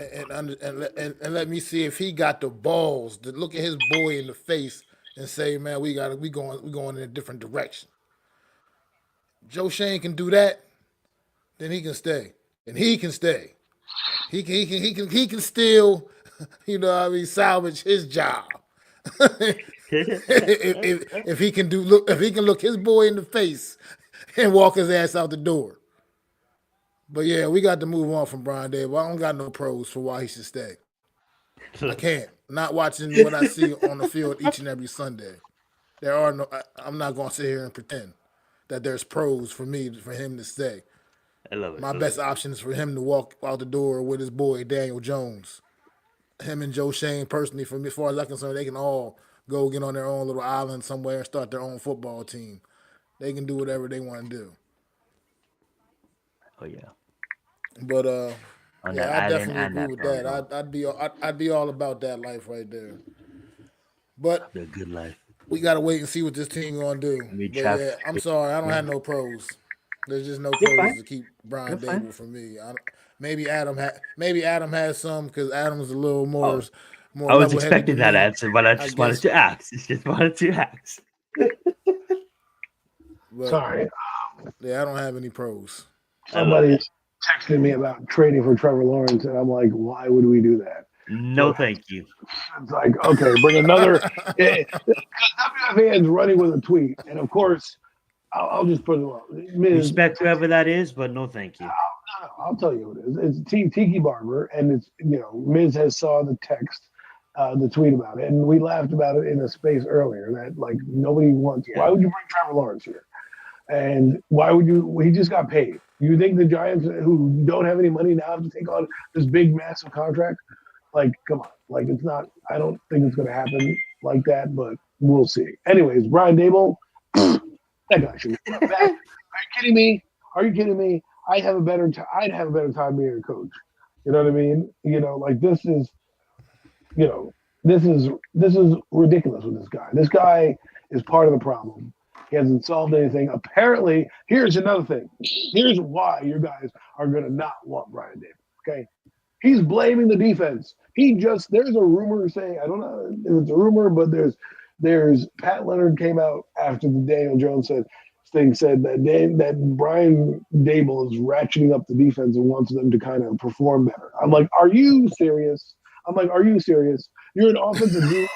S1: let me see if he got the balls to look at his boy in the face and say, "Man, we going in a different direction." Joe Shane can do that, then he can stay, and he can stay. He can still, what I mean, salvage his job. If he can if he can look his boy in the face and walk his ass out the door. But yeah, we got to move on from Brian Dable. I don't got no pros for why he should stay. I can't. Not watching what I see on the field each and every Sunday. There are no. I'm not going to sit here and pretend that there's pros for him to stay.
S2: I love it.
S1: My best option is for him to walk out the door with his boy Daniel Jones. Him and Joe Shane personally, for me, as far as I'm concerned, they can all go get on their own little island somewhere and start their own football team. They can do whatever they want to do.
S2: Oh yeah.
S1: But
S2: On that
S1: yeah, I
S2: island
S1: definitely
S2: and
S1: agree
S2: that
S1: with
S2: throne.
S1: that. I'd be all about that life right there. But
S2: The good life.
S1: we gotta wait and see what this team gonna do.
S2: We
S1: But yeah,
S2: trapped.
S1: I'm sorry, I don't have no pros. There's just no
S2: You're
S1: pros
S2: fine.
S1: to keep Brian
S2: You're fine.
S1: Dable from me. Maybe Adam has some because Adam's a little
S2: Oh,
S1: more
S2: I was
S1: level headed
S2: expecting
S1: than
S2: that
S1: me.
S2: answer, but I
S1: I
S2: just wanted
S1: guess,
S2: to ask. Just wanted to ask.
S1: but
S3: Sorry,
S1: yeah, I don't have any pros.
S2: I love it.
S3: somebody's texting me about trading for Trevor Lawrence, and I'm like, why would we do that?
S2: No,
S3: But
S2: thank you.
S3: it's like, okay, bring another. Because WFAN's running with a tweet, and of course, I'll just put it on.
S2: Respect whoever that is, but no, thank you.
S3: I'll tell you who it is. It's Tiki Barber, and it's Miz has saw the text, the tweet about it, and we laughed about it in a space earlier that like nobody wants.
S2: Yeah.
S3: Why would you bring Trevor Lawrence here? And why would you? He just got paid. You think the Giants, who don't have any money now, have to take on this big, massive contract? Like, come on. Like, it's not. I don't think it's going to happen like that, but we'll see. Anyways, Brian Dable, that guy should be back. Are you kidding me? Are you kidding me? I'd have a better time being a coach. You know what I mean? Like this is ridiculous with this guy. This guy is part of the problem. He hasn't solved anything. Apparently, here's another thing. Here's why you guys are gonna not want Brian Davis. Okay, he's blaming the defense. There's a rumor saying, I don't know if it's a rumor, but there's Pat Leonard came out after the Daniel Jones said that Brian Dable is ratcheting up the defense and wants them to kind of perform better. I'm like, are you serious? Are you serious? You're an offensive guru.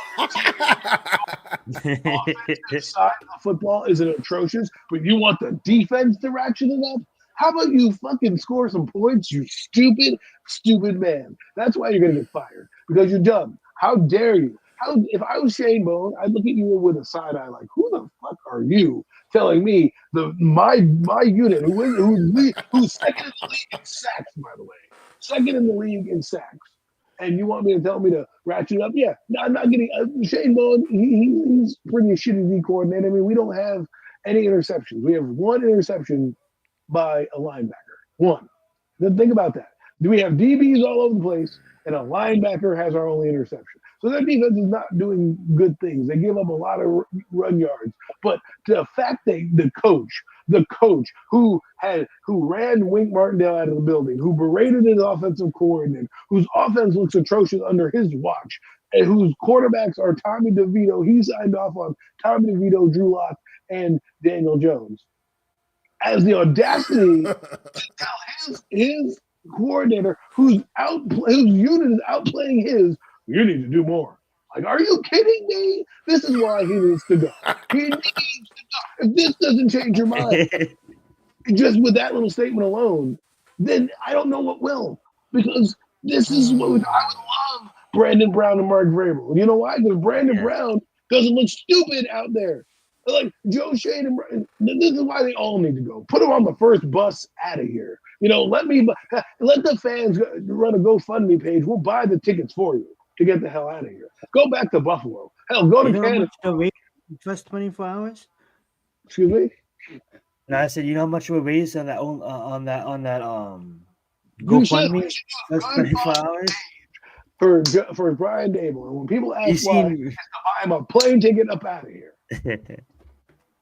S3: Offensive side of the football is atrocious, but you want the defense to ratchet it up? How about you fucking score some points, you stupid, stupid man? That's why you're gonna get fired, because you're dumb. How dare you? If I was Shane Bone, I'd look at you with a side eye like, who the fuck are you telling me my unit who's second in the league in sacks, by the way, second in the league in sacks, and you want me to tell me to ratchet up? Yeah, no, I'm not getting Shane Bone. He's pretty shitty D coordinator. I mean, we don't have any interceptions. We have one interception by a linebacker. One. Then think about that. Do we have DBs all over the place, and a linebacker has our only interception? So their defense is not doing good things. They give up a lot of run yards. But the fact that the coach who ran Wink Martindale out of the building, who berated his offensive coordinator, whose offense looks atrocious under his watch, and whose quarterbacks are Tommy DeVito, he signed off on Tommy DeVito, Drew Lock, and Daniel Jones, has the audacity to tell his coordinator, whose unit is outplaying his, you need to do more. Like, are you kidding me? This is why he needs to go. He needs to go. If this doesn't change your mind, just with that little statement alone, then I don't know what will. Because this is what I would love Brandon Brown and Mark Vrabel. You know why? Because Brandon Brown doesn't look stupid out there. Like Joe Shane and Brian, this is why they all need to go. Put them on the first bus out of here. Let the fans run a GoFundMe page. We'll buy the tickets for you to get the hell out of here. Go back to Buffalo. Hell, go to Canada.
S2: First 24 hours.
S3: Excuse me.
S2: And I said, you know how much we raised on that GoFundMe first 24 hours
S3: for Brian Dable. And when people ask why, it's to buy him a plane ticket up out of here.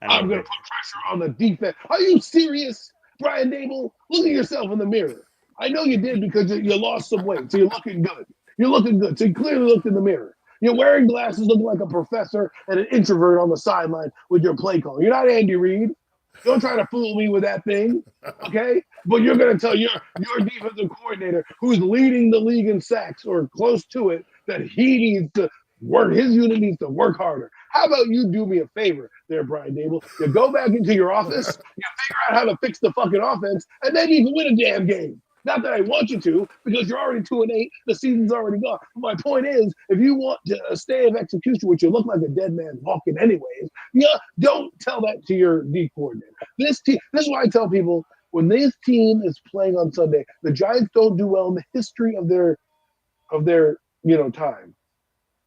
S3: I'm going to put pressure on the defense. Are you serious, Brian Dable? Look at yourself in the mirror. I know you did because you lost some weight, so you're looking good. You're looking good. So you clearly looked in the mirror. You're wearing glasses, looking like a professor and an introvert on the sideline with your play call. You're not Andy Reid. Don't try to fool me with that thing, okay? But you're going to tell your defensive coordinator, who's leading the league in sacks or close to it, that he needs to work. His unit needs to work harder. How about you do me a favor there, Brian Dable? You go back into your office, you figure out how to fix the fucking offense, and then you can win a damn game. Not that I want you to, because you're already 2-8. The season's already gone. My point is, if you want to stay of execution, which you look like a dead man walking anyways, don't tell that to your D coordinator. This is why I tell people, when this team is playing on Sunday, the Giants don't do well in the history of their time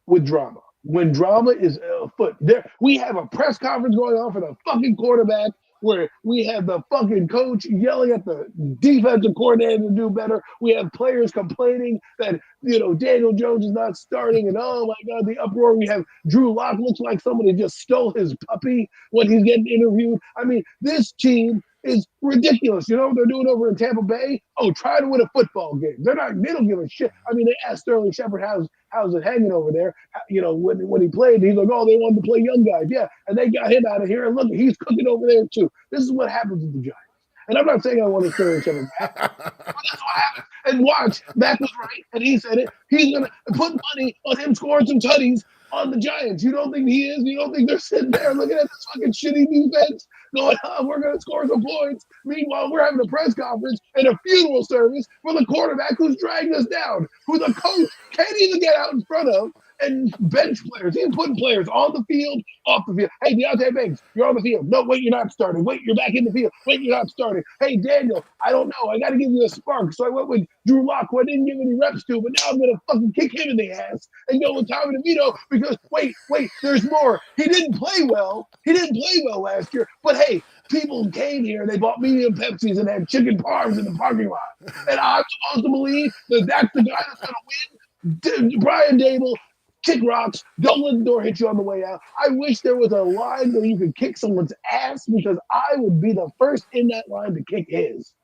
S3: with drama. When drama is afoot, we have a press conference going on for the fucking quarterback, where we have the fucking coach yelling at the defensive coordinator to do better. We have players complaining that, Daniel Jones is not starting, and oh my God, the uproar. We have Drew Lock looks like somebody just stole his puppy when he's getting interviewed. I mean, this team is ridiculous. You know what they're doing over in Tampa Bay? Oh, try to win a football game. They don't give a shit. I mean, they asked Sterling Shepard how's it hanging over there. You know, when he played, he's like, oh, they wanted to play young guys. Yeah, and they got him out of here. And look, he's cooking over there too. This is what happens with the Giants. And I'm not saying I want to Sterling Shepard back. That's what happens. And watch, Mac was right, and he said it. He's gonna put money on him scoring some tutties on the Giants. You don't think he is? You don't think they're sitting there looking at this fucking shitty defense, going, oh, we're gonna score some points. Meanwhile, we're having a press conference and a funeral service for the quarterback who's dragging us down, who the coach can't even get out in front of. And bench players. He's putting players on the field, off the field. Hey, Deontay Banks, you're on the field. No, wait, you're not starting. Wait, you're back in the field. Wait, you're not starting. Hey, Daniel, I don't know. I got to give you a spark. So I went with Drew Lock, who I didn't give any reps to, but now I'm going to fucking kick him in the ass and go with Tommy DeVito because, wait, there's more. He didn't play well. He didn't play well last year. But, hey, people came here. They bought medium Pepsis and had chicken parms in the parking lot. And I'm supposed to believe that that's the guy that's going to win? Brian Dable, kick rocks. Don't let the door hit you on the way out. I wish there was a line where you could kick someone's ass because I would be the first in that line to kick his.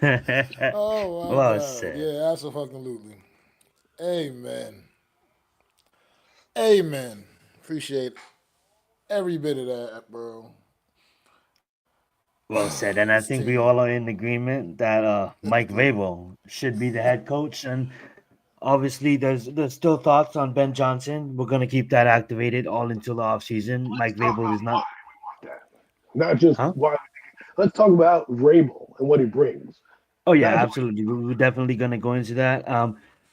S1: Oh my
S2: Well
S1: God.
S2: said.
S1: Yeah, absolutely. Amen. Amen. Appreciate every bit of that, bro.
S2: Well said. And I
S1: This
S2: think we
S1: team.
S2: all are in agreement that Mike Vrabel should be the head coach. And obviously, there's still thoughts on Ben Johnson. We're gonna keep that activated all until the offseason. Mike
S3: Let's talk
S2: Vrabel is
S3: about
S2: not,
S3: why we want that. Not just
S2: huh?
S3: why. Let's talk about Vrabel and what he brings.
S2: Oh yeah,
S3: Not just
S2: absolutely. We're definitely gonna go into that.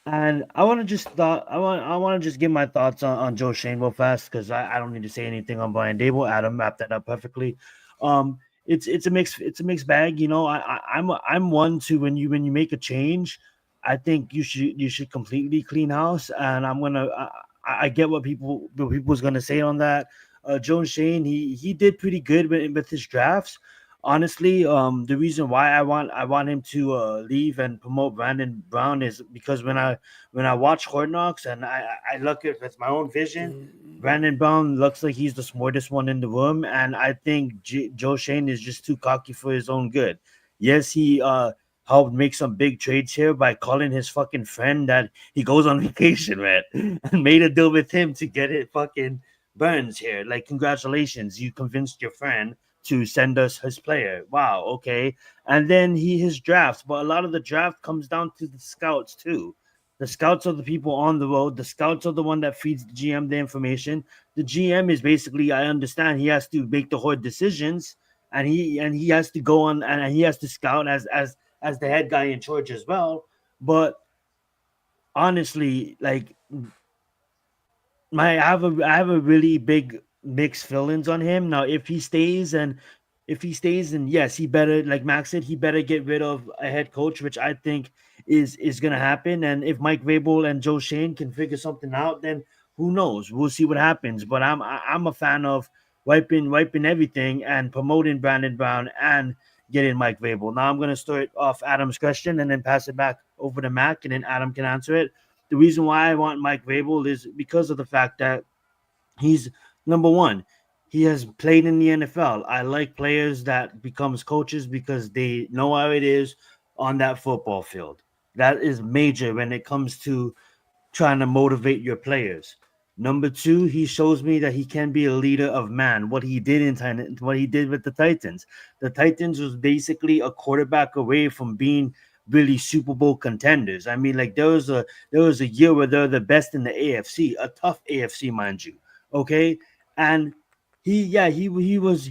S2: And I want to just give my thoughts on Joe Shane real fast because I don't need to say anything on Brian Dable. Adam wrapped that up perfectly. It's a mixed bag. You know, I'm one to when you make a change, I think you should completely clean house. And I get what people's gonna say on that. Joe Shane he did pretty good with his drafts. Honestly, the reason why I want him to leave and promote Brandon Brown is because when I watch Hard Knocks and I look at with my own vision, Brandon Brown looks like he's the smartest one in the room, and I think Joe Shane is just too cocky for his own good. Yes, he helped make some big trades here by calling his fucking friend that he goes on vacation with and made a deal with him to get it fucking Burns here. Like, congratulations, you convinced your friend to send us his player. Wow, okay. And then his drafts, but a lot of the draft comes down to the scouts too. The scouts are the people on the road. The scouts are the one that feeds the GM the information. The GM is basically, I understand, he has to make the hard decisions, and he has to go on and he has to scout as the head guy in charge as well. But honestly, like I have a really big mixed feelings on him. Now, if he stays and yes, he better, like Max said, he better get rid of a head coach, which I think is gonna happen. And if Mike Vrabel and Joe Shane can figure something out, then who knows? We'll see what happens. But I'm a fan of wiping everything and promoting Brandon Brown and getting Mike Vrabel. Now I'm gonna start off Adam's question and then pass it back over to Mac, and then Adam can answer it. The reason why I want Mike Vrabel is because of the fact that he's number one. He has played in the NFL. I like players that becomes coaches because they know how it is on that football field. That is major when it comes to trying to motivate your players. Number two, he shows me that he can be a leader of man. What he did with the Titans. The Titans was basically a quarterback away from being really Super Bowl contenders. I mean, like there was a year where they're the best in the AFC, a tough AFC, mind you. Okay, and he was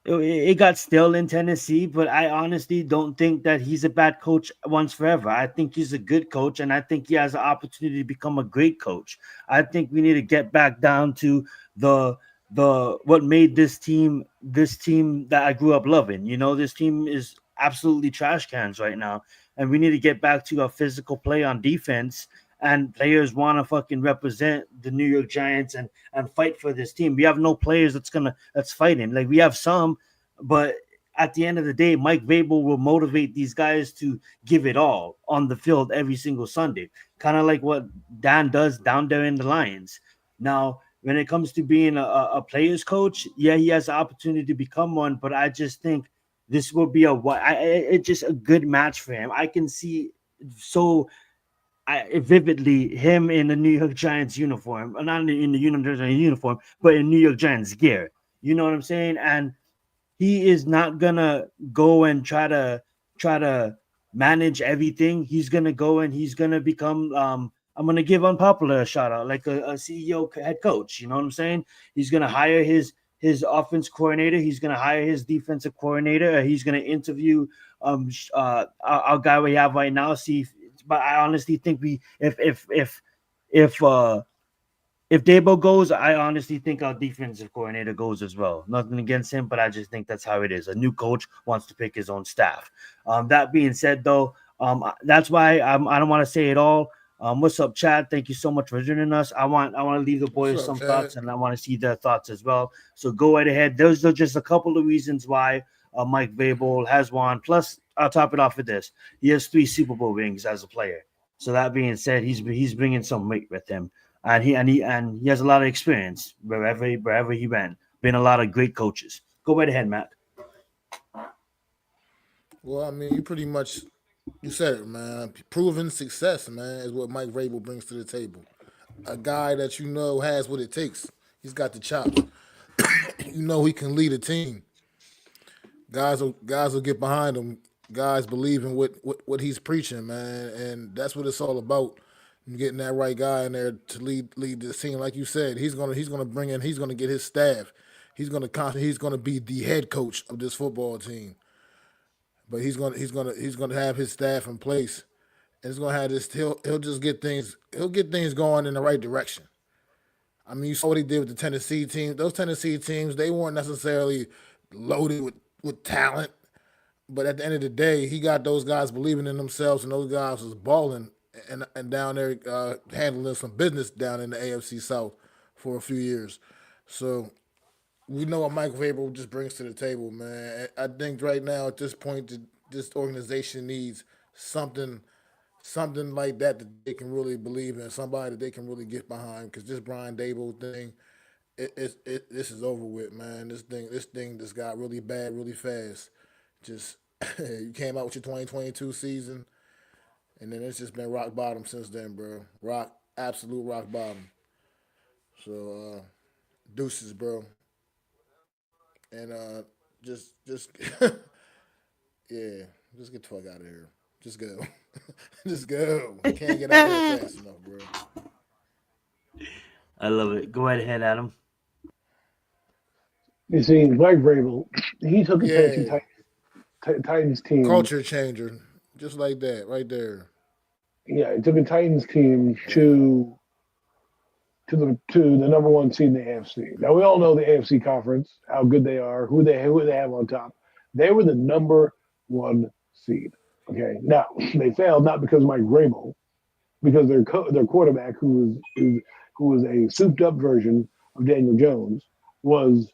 S2: it got stale in Tennessee, but I honestly don't think that he's a bad coach once forever. I think he's a good coach, and I think he has an opportunity to become a great coach. I think we need to get back down to the what made this team that I grew up loving. You know, this team is absolutely trash cans right now, and we need to get back to a physical play on defense. And players want to fucking represent the New York Giants and fight for this team. We have no players that's fighting. Like, we have some, but at the end of the day, Mike Vrabel will motivate these guys to give it all on the field every single Sunday, kind of like what Dan does down there in the Lions. Now, when it comes to being a player's coach, yeah, he has the opportunity to become one. But I just think this will be it's just a good match for him. I can see so vividly him in the New York Giants uniform, not in the New York Giants uniform, but in New York Giants gear. You know what I'm saying? And he is not gonna go and try to manage everything. He's gonna go and he's gonna become I'm gonna give unpopular a shout out, like a CEO head coach. You know what I'm saying? He's gonna hire his offense coordinator. He's gonna hire his defensive coordinator. He's gonna interview our guy we have right now. But I honestly think we if if Dabo goes, I honestly think our defensive coordinator goes as well. Nothing against him, but I just think that's how it is. A new coach wants to pick his own staff. That being said, though, that's why I don't want to say it all. What's up, Chad? Thank you so much for joining us. I want to leave the
S1: What's
S2: boys
S1: up,
S2: some
S1: Chad?
S2: thoughts, and I want to see their thoughts as well. So go right ahead. Those are just a couple of reasons why Mike Vrabel has won. Plus, I'll top it off with this: he has 3 Super Bowl rings as a player. So that being said, he's bringing some weight with him and he has a lot of experience wherever he went. Been a lot of great coaches. Go right ahead, Matt.
S1: Well, I mean, you pretty much you said it, man. Proven success, man, is what Mike Vrabel brings to the table. A guy that you know has what it takes. He's got the chops. You know he can lead a team. Guys will get behind him. Guys believe in what he's preaching, man, and that's what it's all about. Getting that right guy in there to lead the team, like you said, he's gonna bring in, he's gonna get his staff. He's gonna be the head coach of this football team. But he's gonna have his staff in place, and he's gonna have this. He'll just get things. He'll get things going in the right direction. I mean, you saw what he did with the Tennessee team. Those Tennessee teams, they weren't necessarily loaded with talent, but at the end of the day, he got those guys believing in themselves, and those guys was balling and down there handling some business down in the AFC South for a few years. So we know what Mike Vrabel just brings to the table, man. I think right now at this point, this organization needs something, something like that they can really believe in, somebody that they can really get behind. Because this Brian Dable thing, this is over with, man. This thing just got really bad really fast. Just you came out with your 2022 season, and then it's just been rock bottom since then, bro. Absolute rock bottom. So deuces, bro, and just yeah, just get the fuck out of here. Just go, just go. You can't get out of here fast enough, bro.
S2: I love it. Go right ahead, Adam.
S3: You see, Mike Vrabel, he took a Tennessee
S1: Yeah,
S3: Titans team.
S1: culture changer, just like that, right there.
S3: Yeah, he took a Titans team
S1: Yeah.
S3: to the number one seed in the AFC. Now we all know the AFC conference, how good they are, who they have on top. They were the number one seed. Okay, now they failed not because of Mike Vrabel, because their quarterback, who was a souped up version of Daniel Jones, was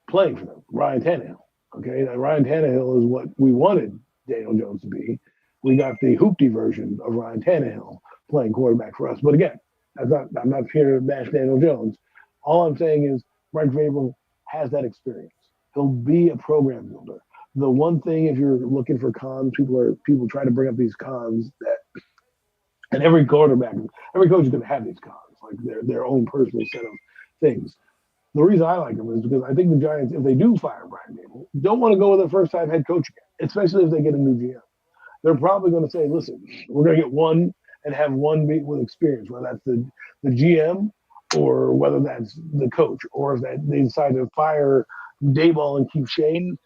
S3: playing for them, Ryan Tannehill. Okay, now Ryan Tannehill is what we wanted Daniel Jones to be. We got the hoopty version of Ryan Tannehill playing quarterback for us. But again, I'm not here to bash Daniel Jones. All I'm saying is Mike Vrabel has that experience. He'll be a program builder. The one thing, if you're looking for cons, people try to bring up these cons that, and every coach is going to have these cons, like their own personal set of things. The reason I like him is because I think the Giants, if they do fire Brian Dable, don't want to go with a first time head coach again, especially if they get a new GM. They're probably going to say, listen, we're going to get one and have one be with experience, whether that's the GM or whether that's the coach, or if that they decide to fire Dayball and keep Shane,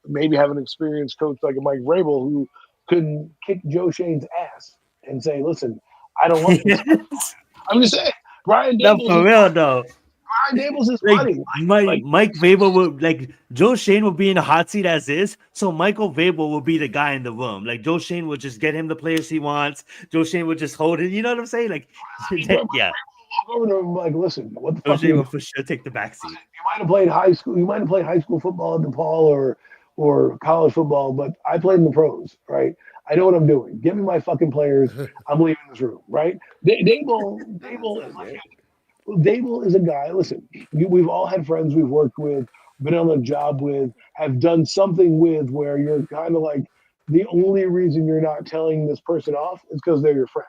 S3: maybe have an experienced coach like a Mike Vrabel who couldn't kick Joe Shane's ass and say, listen, I don't want this. I'm just saying, Brian
S2: No,
S3: Dable's
S2: for
S3: his
S2: real though.
S3: Brian Dable's his
S2: Like
S3: money.
S2: Mike Vrabel will like Joe Shane will be in the hot seat as is, so Michael Vrabel will be the guy in the room. Like Joe Shane will just get him the players he wants. Joe Shane will just hold it. You know what I'm saying? Like, yeah,
S3: Walk over to him like, listen, what the
S2: Joe
S3: fuck are
S2: Shane
S3: you
S2: will
S3: doing?
S2: for sure take the back seat.
S3: You might have played high school. You might have played high school football at DePaul or college football, but I played in the pros, right? I know what I'm doing. Give me my fucking players. I'm leaving this room, right? Dable
S1: I
S3: is
S1: feel
S3: like,
S1: that.
S3: Dable is a guy. Listen, we've all had friends we've worked with, been on a job with, have done something with, where you're kind of like the only reason you're not telling this person off is because they're your friend,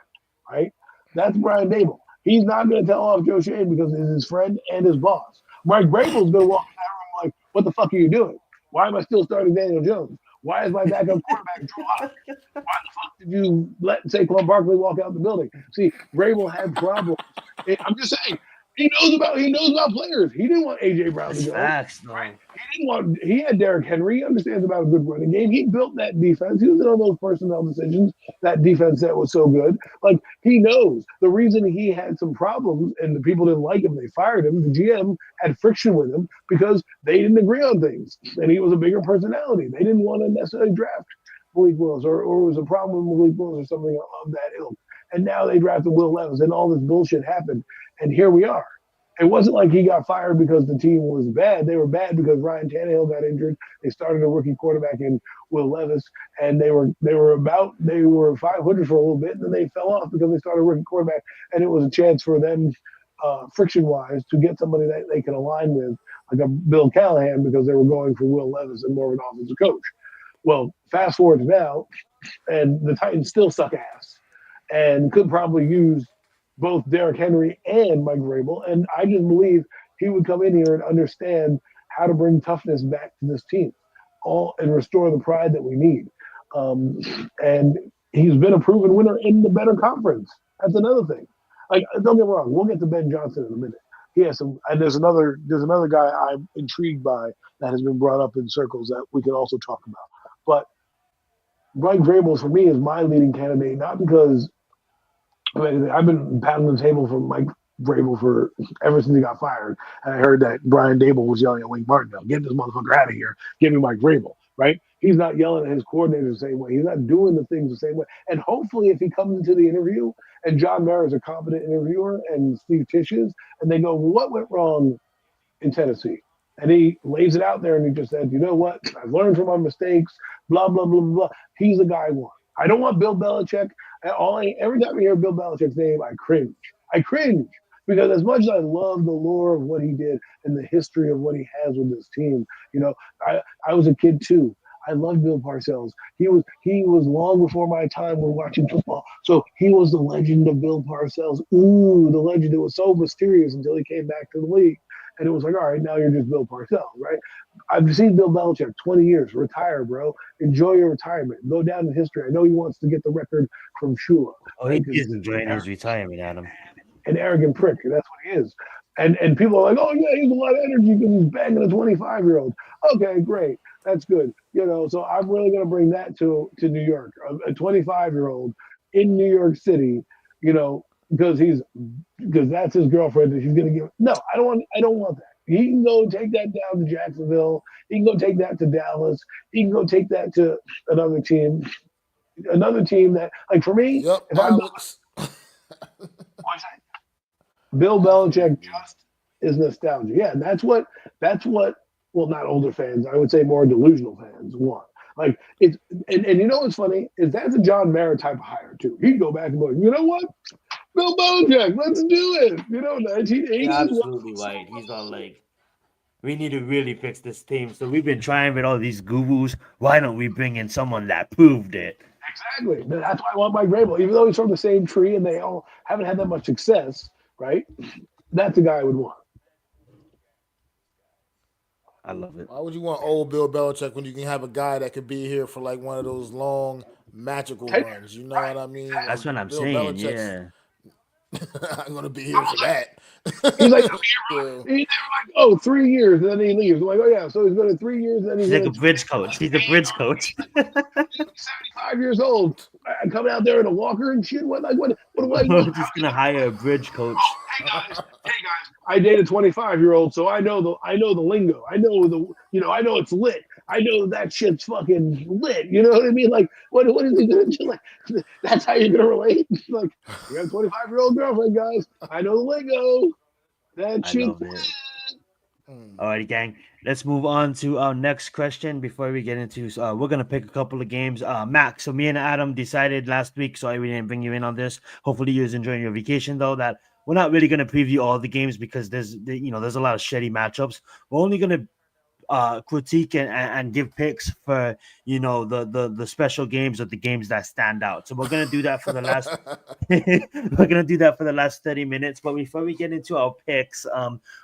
S3: right? That's Brian Dable. He's not going to tell off Joe Shane because it's his friend and his boss. Mike Vrabel's going to walk in that room like, "What the fuck are you doing? Why am I still starting Daniel Jones? Why is my backup quarterback Drew Lock? Why the fuck did you let Saquon Barkley walk out the building?" See, Vrabel had problems. I'm just saying, he knows about players. He didn't want AJ Brown to
S2: That's
S3: go.
S2: facts, no.
S3: Right? He had Derrick Henry. He understands about a good running game. He built that defense. He was in all those personnel decisions. That defense that was so good. Like, he knows the reason he had some problems and the people didn't like him. They fired him. The GM had friction with him because they didn't agree on things, and he was a bigger personality. They didn't want to necessarily draft Malik Willis, or it was a problem with Malik Willis or something of that ilk. And now they drafted Will Levis, and all this bullshit happened, and here we are. It wasn't like he got fired because the team was bad. They were bad because Ryan Tannehill got injured. They started a rookie quarterback in Will Levis, and they were 500 for a little bit, and then they fell off because they started a rookie quarterback, and it was a chance for them, friction-wise, to get somebody that they can align with, like a Bill Callahan, because they were going for Will Levis and more of an offensive coach. Well, fast forward to now, and the Titans still suck ass, and could probably use both Derrick Henry and Mike Vrabel. And I just believe he would come in here and understand how to bring toughness back to this team, and restore the pride that we need. And he's been a proven winner in the better conference. That's another thing. Like, don't get me wrong, we'll get to Ben Johnson in a minute. He has some, and there's another guy I'm intrigued by that has been brought up in circles that we can also talk about. But Mike Vrabel, for me, is my leading candidate, not because I've been pounding the table for Mike Vrabel for ever since he got fired. And I heard that Brian Dable was yelling at Wink Martindale, "Get this motherfucker out of here. Give me Mike Vrabel," right? He's not yelling at his coordinator the same way. He's not doing the things the same way. And hopefully if he comes into the interview and John Mara is a competent interviewer and Steve Tisch is, and they go, "What went wrong in Tennessee?" And he lays it out there and he just said, "You know what? I've learned from my mistakes, blah, blah, blah, blah." He's the guy I want. I don't want Bill Belichick. Every time I hear Bill Belichick's name, I cringe. I cringe because as much as I love the lore of what he did and the history of what he has with this team, I was a kid too. I love Bill Parcells. He was long before my time when watching football. So he was the legend of Bill Parcells. Ooh, the legend. It was so mysterious until he came back to the league. And it was like, all right, now you're just Bill Parcells, right? I've seen Bill Belichick 20 years. Retire, bro. Enjoy your retirement. Go down in history. I know he wants to get the record from Shula.
S2: Oh,
S3: right?
S2: he is enjoying his retirement, Adam.
S3: An arrogant prick. That's what he is. And people are like, "Oh yeah, he's a lot of energy because he's banging a 25-year-old." Okay, great. That's good. So I'm really going to bring that to New York. A 25-year-old in New York City, because that's his girlfriend that she's going to give. No, I don't want that. He can go take that down to Jacksonville. He can go take that to Dallas. He can go take that to another team that, like, for me,
S1: Yep,
S3: if I'm
S1: Alex.
S3: Bill Belichick just is nostalgia. Yeah, that's what well, not older fans, I would say more delusional fans want. Like, it's and you know what's funny is that's a John Mara type of hire too. He'd go back and go, "You know what? Bill Belichick, let's do it." 1980s.
S2: You're absolutely right. He's all like, "We need to really fix this team. So we've been trying with all these gurus. Why don't we bring in someone that proved it?"
S3: Exactly. That's why I want Mike Vrabel. Even though he's from the same tree and they all haven't had that much success, right? That's the guy I would want.
S2: I love it.
S1: Why would you want old Bill Belichick when you can have a guy that could be here for like one of those long magical runs? You know what I mean?
S2: That's what I'm
S1: Bill
S2: saying.
S1: Belichick's
S2: Yeah.
S1: not gonna be here for that.
S3: He's like,
S1: So,
S3: he's like, 3 years, and then he leaves. I'm like, oh yeah, so he's going to 3 years, and then
S2: He's
S3: he's
S2: like a bridge coach. He's a bridge coach.
S3: 75 years old, coming out there in a walker and shit. What do I
S2: We're
S3: do?
S2: just gonna hire a bridge coach.
S3: Hey guys, I date a 25-year-old, so I know the lingo. I know it's lit. I know that shit's fucking lit. You know what I mean? Like, what is he gonna do? Like, that's how you're gonna relate. Like, you got a 25-year-old girlfriend, guys. I know the lingo. That
S2: I
S3: shit.
S2: love it. Alrighty, gang. Let's move on to our next question before we get into. We're gonna pick a couple of games. Max. So me and Adam decided last week, so we didn't bring you in on this. Hopefully, you was enjoying your vacation though. That we're not really going to preview all the games because there's a lot of shitty matchups. We're only going to critique and give picks for the special games or the games that stand out. So we're gonna do that for the last we're gonna do that for the last 30 minutes. But before we get into our picks,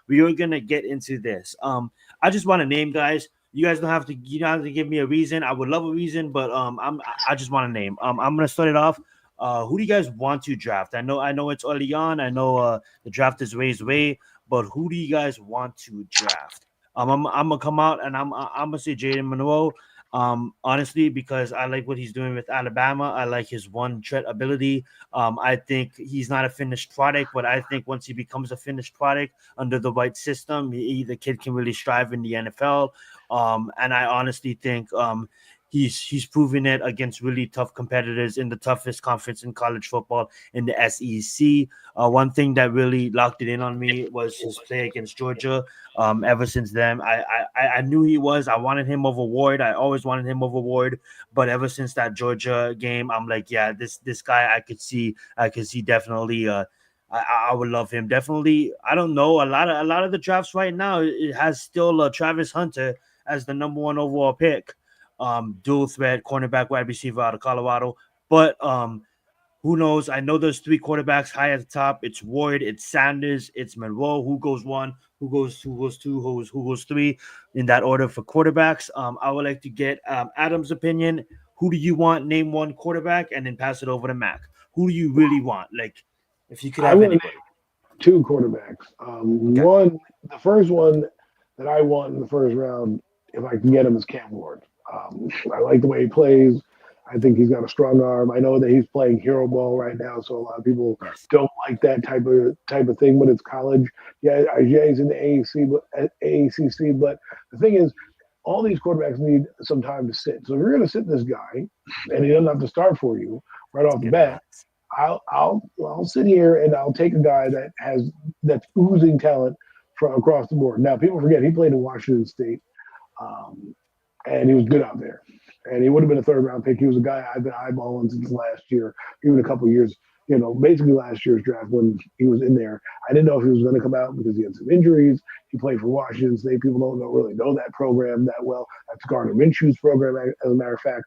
S2: we are gonna get into this. I just want to name guys. You guys don't have to give me a reason. I would love a reason, but I just want to name. I'm gonna start it off. Who do you guys want to draft? I know it's early on. I know the draft is ways away, but who do you guys want to draft? I'm gonna come out and I'm gonna say Jaden Monroe. Honestly, because I like what he's doing with Alabama. I like his one threat ability. I think he's not a finished product, but I think once he becomes a finished product under the right system, the kid can really strive in the NFL. And I honestly think he's proven it against really tough competitors in the toughest conference in college football in the SEC. One thing that really locked it in on me was his play against Georgia. Ever since then, I knew he was. I wanted him over Ward. I always wanted him over Ward. But ever since that Georgia game, I'm like, yeah, this guy I could see definitely. I would love him definitely. I don't know, a lot of the drafts right now it has still Travis Hunter as the number one overall pick. Dual threat cornerback wide receiver out of Colorado, but who knows? I know there's three quarterbacks high at the top. It's Ward, it's Sanders, it's Monroe. Who goes one? Who goes two? Who goes three? In that order for quarterbacks. I would like to get Adam's opinion. Who do you want? Name one quarterback, and then pass it over to Mac. Who do you really want? Like, if you could
S3: I'm
S2: have
S3: going to
S2: anybody.
S3: name two quarterbacks.
S2: Okay.
S3: The first one that I want in the first round, if I can get him, is Cam Ward. I like the way he plays. I think he's got a strong arm. I know that he's playing hero ball right now, so a lot of people
S2: Yes.
S3: don't like that type of thing when it's college. Yeah, he's in the AACC, but the thing is, all these quarterbacks need some time to sit. So if you're going to sit this guy, and he doesn't have to start for you right off the
S2: Get
S3: bat,
S2: that.
S3: I'll sit here and I'll take a guy that's oozing talent from across the board. Now people forget he played in Washington State, um, and he was good out there. And he would have been a third round pick. He was a guy I've been eyeballing since last year, even a couple of years. Basically last year's draft when he was in there. I didn't know if he was going to come out because he had some injuries. He played for Washington State. People don't really know that program that well. That's Gardner Minshew's program, as a matter of fact.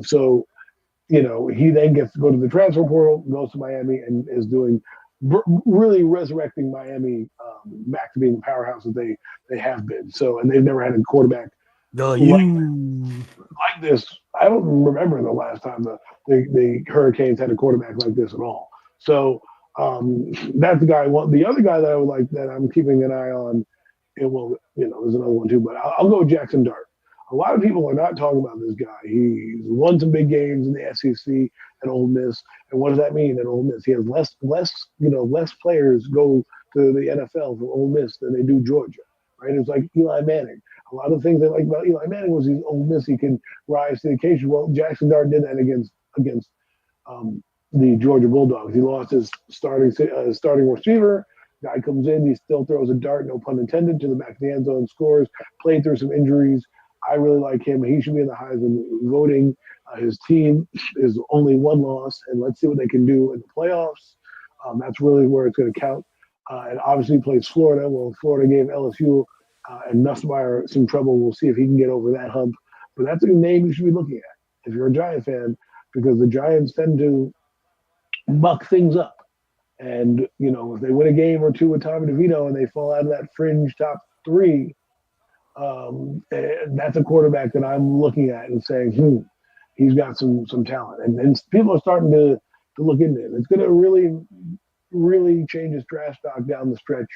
S3: So he then gets to go to the transfer portal, goes to Miami, and is doing really resurrecting Miami back to being the powerhouse that they have been. So, and they've never had a quarterback like this. I don't remember the last time the Hurricanes had a quarterback like this at all. So that's the guy I want. The other guy that I would like that I'm keeping an eye on, there's another one too, but I'll go with Jackson Dart. A lot of people are not talking about this guy. He's won some big games in the SEC at Ole Miss. And what does that mean at Ole Miss? He has less players go to the NFL from Ole Miss than they do Georgia, right? It's like Eli Manning. A lot of the things they like about Eli Manning was he's Ole Miss. He can rise to the occasion. Well, Jackson Dart did that against the Georgia Bulldogs. He lost his starting receiver. Guy comes in, he still throws a dart, no pun intended, to the Macdagiantsfan scores. Played through some injuries. I really like him. He should be in the Heisman voting. His team is only one loss, and let's see what they can do in the playoffs. That's really where it's going to count. And obviously he plays Florida. Well, Florida gave LSU and Nussmeier some trouble. We'll see if he can get over that hump. But that's a name you should be looking at if you're a Giant fan, because the Giants tend to muck things up. And, if they win a game or two with Tommy DeVito and they fall out of that fringe top three, that's a quarterback that I'm looking at and saying, he's got some talent. And people are starting to look into it. It's going to really, really change his draft stock down the stretch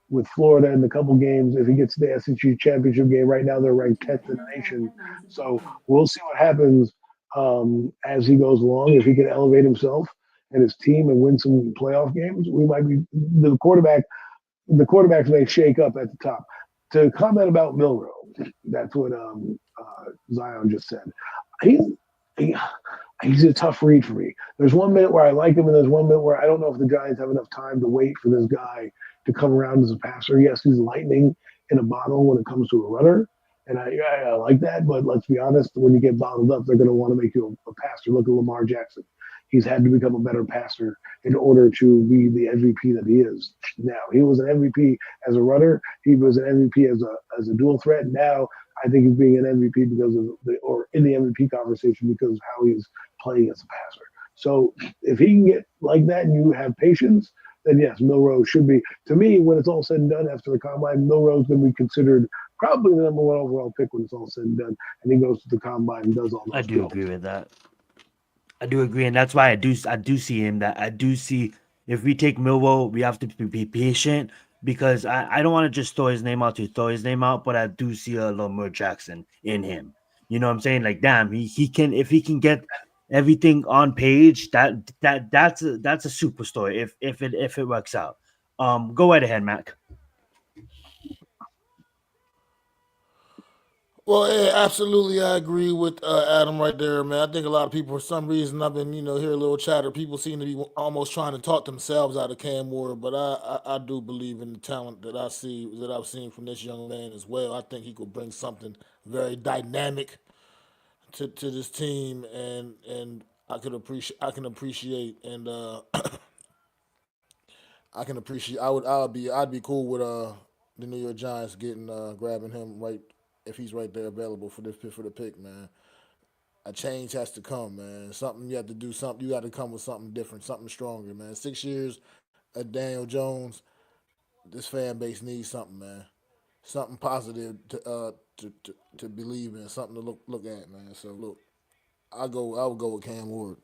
S3: with Florida in a couple games. If he gets to the SEC championship game, right now they're ranked 10th in the nation. So we'll see what happens as he goes along. If he can elevate himself and his team and win some playoff games, we might be the quarterbacks may shake up at the top. To comment about Milroe, that's what Zion just said. He's a tough read for me. There's 1 minute where I like him, and there's 1 minute where I don't know if the Giants have enough time to wait for this guy to come around as a passer. Yes, he's lightning in a bottle when it comes to a runner, and I like that. But let's be honest, when you get bottled up, they're going to want to make you a passer. Look at Lamar Jackson. He's had to become a better passer in order to be the MVP that he is now. He was an MVP as a runner. He was an MVP as a dual threat. Now I think he's being an MVP because of or in the MVP conversation because of how he's playing as a passer. So if he can get like that and you have patience, then yes, Milrow should be. To me, when it's all said and done after the combine, Milrow's going to be considered probably the number one overall pick when it's all said and done. And he goes to the combine and does all
S2: I
S3: those
S2: do
S3: skills.
S2: agree with that. I do agree, and that's why I do see him. That I do see if we take Millwall, we have to be patient because I don't want to just throw his name out to throw his name out, but I do see a Lamar Jackson in him. You know what I'm saying? Like, damn, he can if he can get everything on page, that's a super story if it works out. Go right ahead, Mac.
S1: Well, yeah, absolutely, I agree with Adam right there, man. I think a lot of people, for some reason, I've been, hear a little chatter. People seem to be almost trying to talk themselves out of Cam Ward, but I do believe in the talent that I've seen from this young man as well. I think he could bring something very dynamic to this team, and I can appreciate, and I can appreciate. I'd be cool with the New York Giants getting grabbing him right if he's right there available for the pick, man. A change has to come, man. Something you have to do. Something you got to come with something different, something stronger, man. 6 years of Daniel Jones, this fan base needs something, man. Something positive to believe in, something to look at, man. So look, I would go with Cam Ward.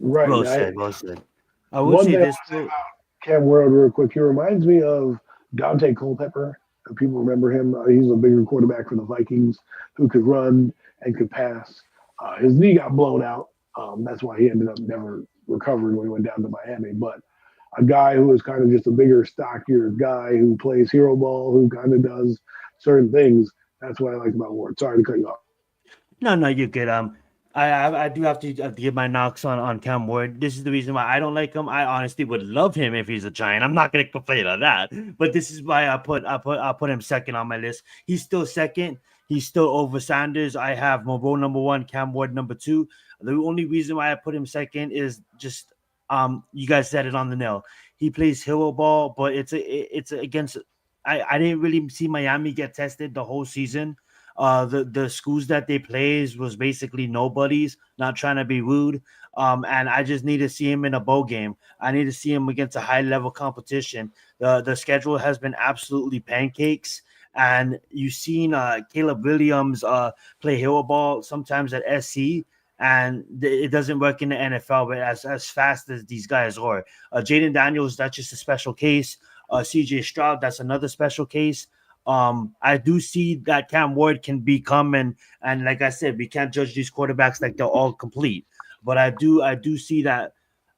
S3: Right.
S2: Well
S3: And
S2: said, well said. I would
S3: one
S2: say
S3: thing I
S2: this
S3: want to say
S2: though.
S3: about Cam Ward real quick, he reminds me of Dante Culpepper. People remember him. He's a bigger quarterback for the Vikings who could run and could pass. His knee got blown out. That's why he ended up never recovering when he went down to Miami. But a guy who is kind of just a bigger, stockier guy who plays hero ball, who kind of does certain things. That's what I like about Ward. Sorry to cut you off.
S2: No, no, you're good. I do have to give my knocks on Cam Ward. This is the reason why I don't like him. I honestly would love him if he's a Giant. I'm not gonna complain on that. But this is why I put him second on my list. He's still second. He's still over Sanders. I have Monroe number one, Cam Ward number two. The only reason why I put him second is just you guys said it on the nail. He plays hero ball, but it's against. I didn't really see Miami get tested the whole season. The schools that they plays was basically nobodies, not trying to be rude. And I just need to see him in a bowl game. I need to see him against a high level competition. The schedule has been absolutely pancakes. And you've seen Caleb Williams play hero ball sometimes at SC, and it doesn't work in the NFL. But as fast as these guys are, Jaden Daniels, that's just a special case. CJ Stroud, that's another special case. I do see that Cam Ward can become and like I said, we can't judge these quarterbacks like they're all complete. But I do see that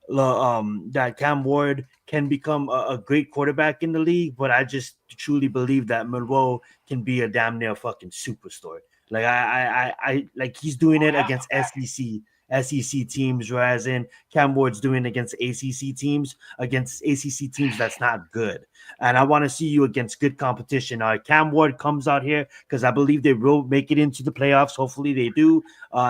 S2: that Cam Ward can become a great quarterback in the league. But I just truly believe that Monroe can be a damn near fucking superstar. Like I like he's doing it against SEC teams, whereas in Cam Ward's doing against ACC teams, against ACC teams that's not good. And I want to see you against good competition. Cam Ward comes out here because I believe they will make it into the playoffs. Hopefully they do.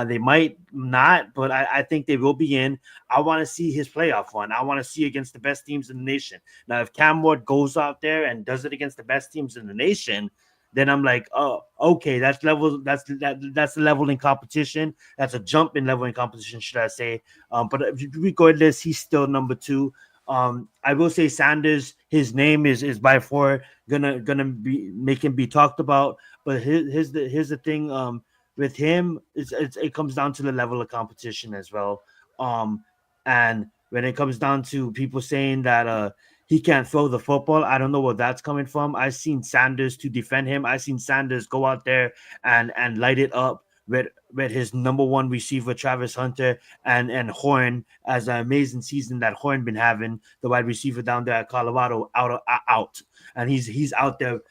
S2: They might not, but I think they will be in. I want to see his playoff run. I want to see against the best teams in the nation. Now, if Cam Ward goes out there and does it against the best teams in the nation, then I'm like, oh, okay, that's level. That's the level in competition. That's a jump in level in competition, should I say? But regardless, he's still number two. I will say Sanders. His name is by far gonna be make him be talked about. But here's the thing. With him, it comes down to the level of competition as well. Um, and when it comes down to people saying that he can't throw the football. I don't know where that's coming from. I've seen Sanders to defend him. I've seen Sanders go out there and light it up with his number one receiver, Travis Hunter, and Horn as an amazing season that Horn been having, the wide receiver down there at Colorado, out. And he's out there.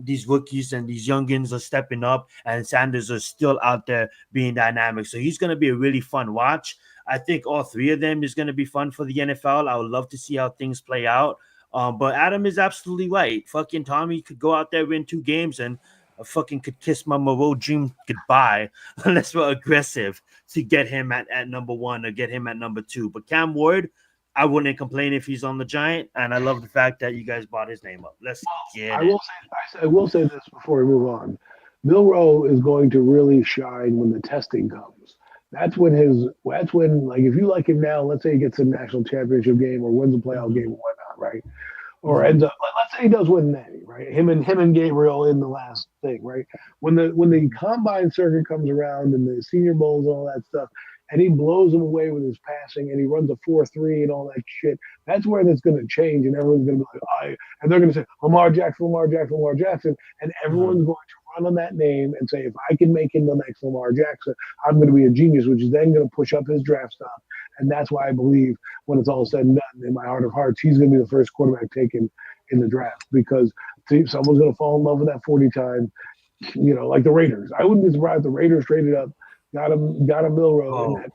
S2: These rookies and these youngins are stepping up, and Sanders are still out there being dynamic. So he's going to be a really fun watch. I think all three of them is going to be fun for the NFL. I would love to see how things play out. But Adam is absolutely right. Fucking Tommy could go out there, win two games, and I fucking could kiss my Moreau dream goodbye unless we're aggressive to get him at number one or get him at number two. But Cam Ward, I wouldn't complain if he's on the Giant, and I love the fact that you guys brought his name up. Let's get
S3: I
S2: it.
S3: will say, I will say this before we move on. Milrow is going to really shine when the testing comes. That's when, like, if you like him now, let's say he gets a national championship game or wins a playoff game or whatnot, right? Or ends up, let's say he does win Natty, right? Him and Gabriel in the last thing, right? When the combine circuit comes around and the Senior Bowls and all that stuff, and he blows them away with his passing and he runs a 4.3 and all that shit, that's where it's going to change and everyone's going to be like, and they're going to say Lamar Jackson, Lamar Jackson, Lamar Jackson, and everyone's going to run on that name and say, if I can make him the next Lamar Jackson, I'm going to be a genius, which is then going to push up his draft stock. And that's why I believe when it's all said and done, in my heart of hearts, he's going to be the first quarterback taken in the draft because someone's going to fall in love with that 40 time, like the Raiders. I wouldn't be surprised if the Raiders traded up, got a Milrow in that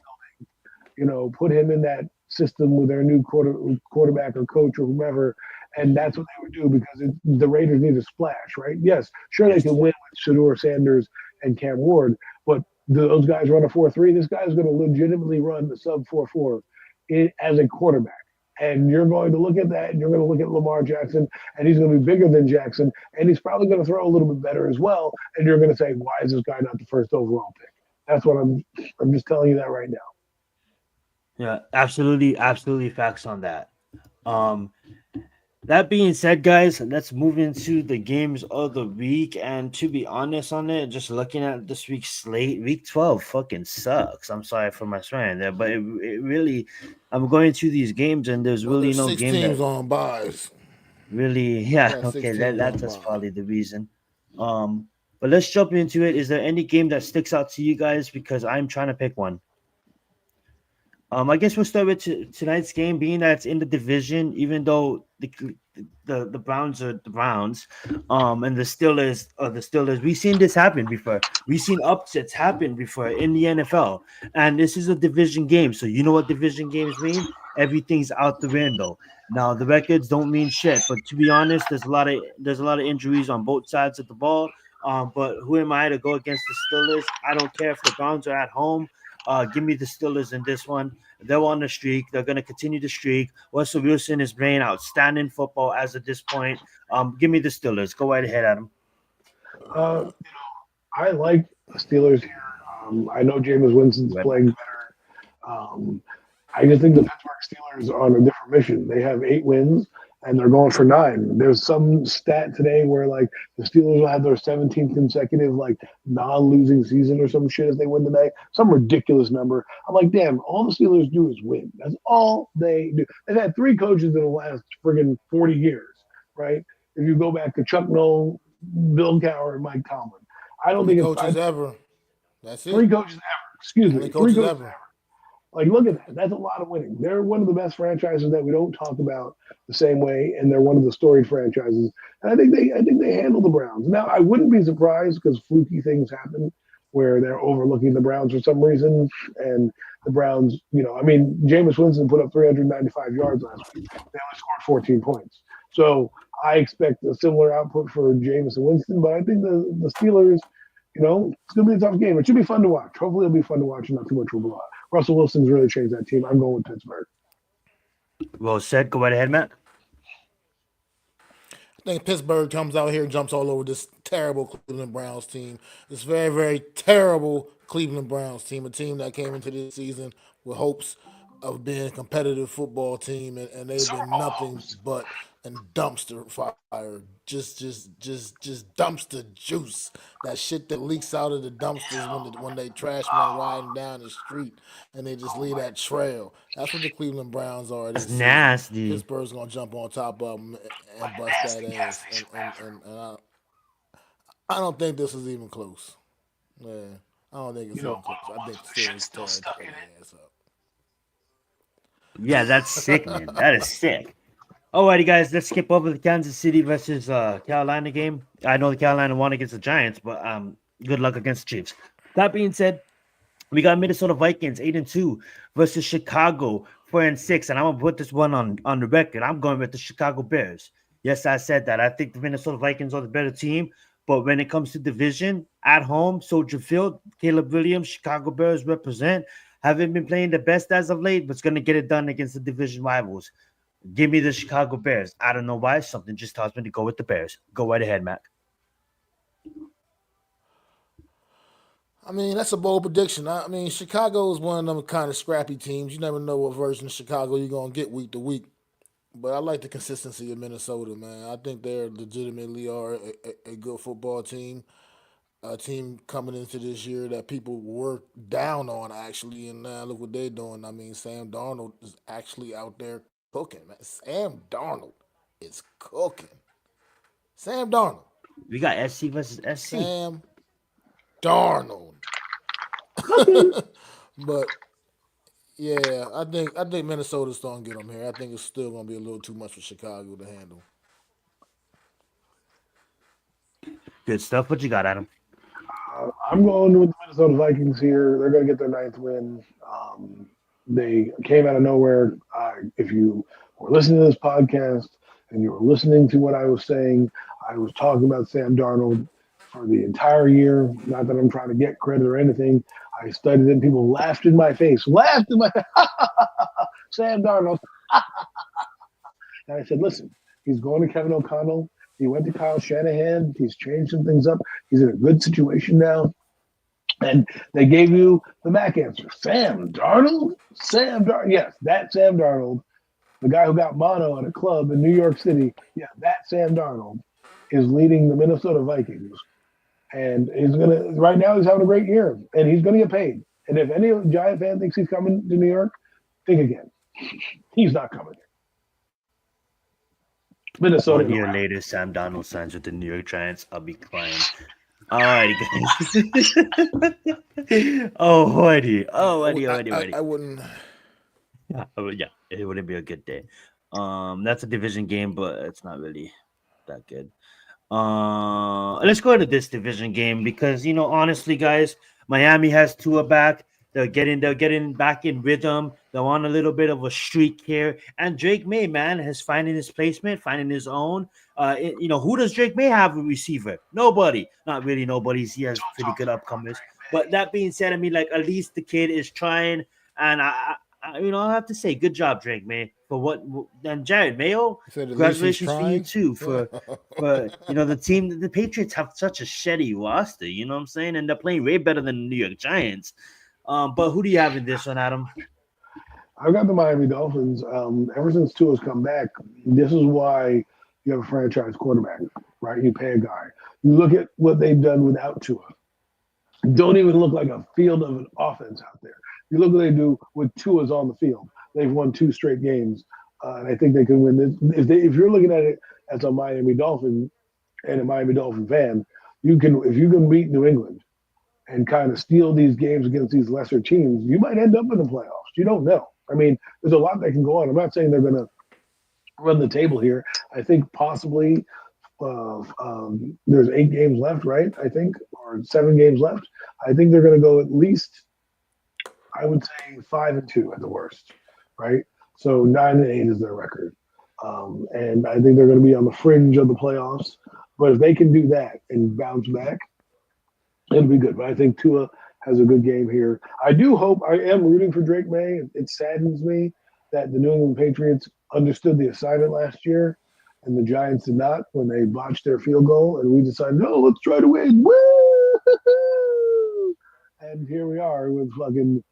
S3: building, put him in that system with their new quarterback or coach or whomever. And that's what they would do because the Raiders need a splash, right? Yes, sure they can win with Shedeur Sanders and Cam Ward, but those guys run a 4.3. This guy's going to legitimately run the sub 4.4 as a quarterback. And you're going to look at that, and you're going to look at Lamar Jackson, and he's going to be bigger than Jackson, and he's probably going to throw a little bit better as well. And you're going to say, why is this guy not the first overall pick? That's what I'm just telling you that right now.
S2: Yeah, absolutely facts on that. That being said, guys, let's move into the games of the week. And to be honest on it, just looking at this week's slate, week 12 fucking sucks. I'm sorry for my swearing there, but it really, I'm going through these games and there's really
S1: there's
S2: no
S1: 6
S2: game
S1: teams
S2: that
S1: on buys.
S2: really, yeah,
S1: Got 6
S2: okay,
S1: teams on
S2: that's
S1: buy.
S2: probably the reason. But let's jump into it. Is there any game that sticks out to you guys? Because I'm trying to pick one. I guess we'll start with tonight's game, being that it's in the division, even though the Browns are the Browns, and the Steelers are the Steelers. We've seen this happen before. We've seen upsets happen before in the NFL, and this is a division game. So you know what division games mean? Everything's out the window. Now the records don't mean shit, but to be honest, there's a lot of injuries on both sides of the ball. But who am I to go against the Steelers? I don't care if the Browns are at home. Give me the Steelers in this one. They're on the streak. They're going to continue the streak. Russell Wilson is playing outstanding football as of this point. Give me the Steelers. Go right ahead, Adam.
S3: I like the Steelers here. I know Jameis Winston's
S2: Right.
S3: playing better. I just think the Pittsburgh Steelers are on a different mission. They have 8 wins and they're going for 9. There's some stat today where like the Steelers will have their 17th consecutive like non-losing season or some shit if they win tonight. Some ridiculous number. I'm like, damn, all the Steelers do is win. That's all they do. They've had 3 coaches in the last friggin' 40 years, right? If you go back to Chuck Noll, Bill Cowher, and Mike Tomlin. I don't
S1: 3
S3: think
S1: coaches ever. That's it.
S3: 3 coaches ever. Excuse
S1: Only
S3: me. 3
S1: coaches
S3: coaches
S1: ever.
S3: ever. Like, look at that. That's a lot of winning. They're one of the best franchises that we don't talk about the same way, and they're one of the storied franchises. And I think they handle the Browns. Now, I wouldn't be surprised because fluky things happen where they're overlooking the Browns for some reason, and the Browns, Jameis Winston put up 395 yards last week. They only scored 14 points. So I expect a similar output for Jameis and Winston, but I think the Steelers, it's going to be a tough game. It should be fun to watch. Hopefully it'll be fun to watch and not too much will blow out. Russell Wilson's really changed that team. I'm going with Pittsburgh.
S2: Well said. Go right ahead, Matt.
S1: I think Pittsburgh comes out here and jumps all over this terrible Cleveland Browns team. This very, very terrible Cleveland Browns team, a team that came into this season with hopes of being a competitive football team, and they've
S3: Super
S1: been
S3: Bowl
S1: nothing
S3: hopes.
S1: but and dumpster fire, just dumpster juice. That shit that leaks out of the dumpsters when they trash men riding down the street, and they just leave that trail. That's what the Cleveland Browns are
S2: That's
S1: this season.
S2: nasty.
S1: Pittsburgh's gonna jump on top of them
S3: Like
S1: and bust that
S3: nasty gas
S1: ass,
S3: station bathroom.
S1: and I don't think this is even close. Yeah, I don't think it's
S3: You know,
S1: even
S3: one
S1: close.
S3: of
S1: I
S3: the ones
S1: think
S3: with
S1: the
S3: the shit
S1: Steelers
S3: still
S1: tear
S3: stuck in
S1: their
S3: it.
S1: ass up.
S2: Yeah, that's sick, man. That is sick. Alrighty, guys, let's skip over the Kansas City versus Carolina game. I know the Carolina won against the Giants, but good luck against the Chiefs. That being said, we got Minnesota Vikings 8-2 versus Chicago 4-6, and I'm gonna put this one on the record. I'm going with the Chicago Bears. Yes, I said that. I think the Minnesota Vikings are the better team, But when it comes to division at home, Soldier Field, Caleb Williams, Chicago Bears represent. Haven't been playing the best as of late, but it's going to get it done against the division rivals. Give me the Chicago Bears. I don't know why. Something just tells me to go with the Bears. Go right ahead, Mac.
S1: I mean, that's a bold prediction. I mean, Chicago is one of them kind of scrappy teams. You never know what version of Chicago you're going to get week to week. But I like the consistency of Minnesota, man. I think they're legitimately are a good football team. A team coming into this year that people were down on, actually. And now look what they're doing. I mean, Sam Darnold is actually out there cooking, man. Sam Darnold is cooking. Sam Darnold.
S2: We got SC versus SC.
S1: Sam Darnold. But yeah, I think Minnesota's gonna get them here. I think it's still gonna be a little too much for Chicago to handle.
S2: Good stuff. What you got, Adam?
S3: I'm going with the Minnesota Vikings here. They're going to get their 9th win. They came out of nowhere. If you were listening to this podcast and you were listening to what I was saying, I was talking about Sam Darnold for the entire year. Not that I'm trying to get credit or anything. I studied it. People laughed in my face. Laughed in my Sam Darnold. And I said, listen, he's going to Kevin O'Connell. He went to Kyle Shanahan. He's changed some things up. He's in a good situation now. And they gave you the Mac answer. Sam Darnold? Sam Darnold. Yes, that Sam Darnold, the guy who got mono at a club in New York City. Yeah, that Sam Darnold is leading the Minnesota Vikings. And right now he's having a great year. And he's going to get paid. And if any Giant fan thinks he's coming to New York, think again. He's not coming here. Minnesota.
S2: 1 year later, Sam Darnold signs with the New York Giants. I'll be crying. Alrighty, guys. Alrighty.
S1: I wouldn't.
S2: Yeah, it wouldn't be a good day. That's a division game, but it's not really that good. Let's go to this division game because honestly, guys, Miami has Tua back. They're getting back in rhythm. They're on a little bit of a streak here. And Drake May, man, has finding his placement, finding his own. Who does Drake May have a receiver? Nobody. Not really nobody. He has pretty good upcomers. But that being said, I mean, like, at least the kid is trying. And I have to say, good job, Drake May. For what? And Jared Mayo, congratulations for you too. For the team. The Patriots have such a shitty roster. You know what I'm saying? And they're playing way better than the New York Giants. But who do you have in this one, Adam?
S3: I've got the Miami Dolphins. Ever since Tua's come back, this is why you have a franchise quarterback, right? You pay a guy. You look at what they've done without Tua. Don't even look like a field of an offense out there. You look what they do with Tua's on the field. They've won 2 straight games, and I think they can win this. If you're looking at it as a Miami Dolphin and a Miami Dolphin fan, if you can beat New England and kind of steal these games against these lesser teams, you might end up in the playoffs. You don't know. I mean, there's a lot that can go on. I'm not saying they're going to run the table here. I think possibly there's 8 games left, right? I think, or 7 games left. I think they're going to go at least, I would say 5-2 at the worst, right? So 9-8 is their record. And I think they're going to be on the fringe of the playoffs. But if they can do that and bounce back, it'll be good. But I think Tua has a good game here. I am rooting for Drake May. It saddens me that the New England Patriots understood the assignment last year and the Giants did not when they botched their field goal. And we decided, no, let's try to win. Woo! And here we are with fucking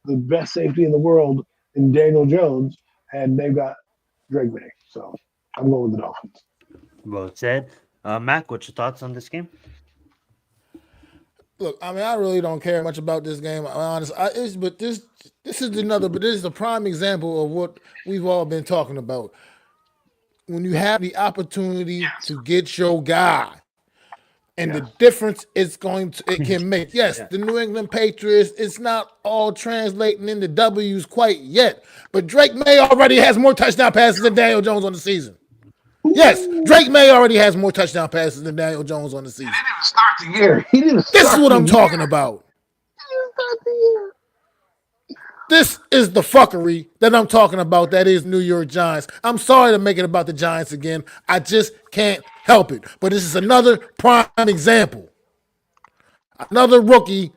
S3: the best safety in the world in Daniel Jones. And they've got Drake May. So I'm going with the Dolphins.
S2: Well said. Mac, what's your thoughts on this game?
S1: Look, I mean, I really don't care much about this game. I'm honest. But this is a prime example of what we've all been talking about. When you have the opportunity to get your guy, and the difference it can make. Yes, the New England Patriots, it's not all translating into W's quite yet. But Drake May already has more touchdown passes than Daniel Jones on the season. Yes, Drake May already has more touchdown passes than Daniel Jones on the season.
S3: He didn't start the year.
S1: This is what I'm talking about.
S3: He didn't start the year.
S1: This is the fuckery that I'm talking about. That is New York Giants. I'm sorry to make it about the Giants again. I just can't help it. But this is another prime example. Another rookie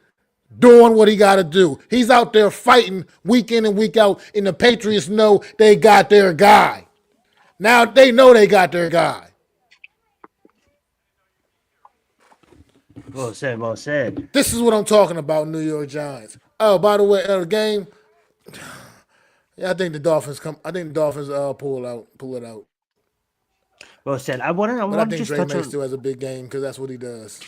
S1: doing what he got to do. He's out there fighting week in and week out, and the Patriots know they got their guy. Now they know they got their guy.
S2: Well said. Well said.
S1: This is what I'm talking about, New York Giants. Oh, by the way, the game. Yeah, I think the Dolphins come. I think the Dolphins pull it out.
S2: Well said. I want
S1: But I
S2: to
S1: think
S2: just
S1: Drake
S2: touch
S1: May
S2: on.
S1: still has a big game because that's what he does.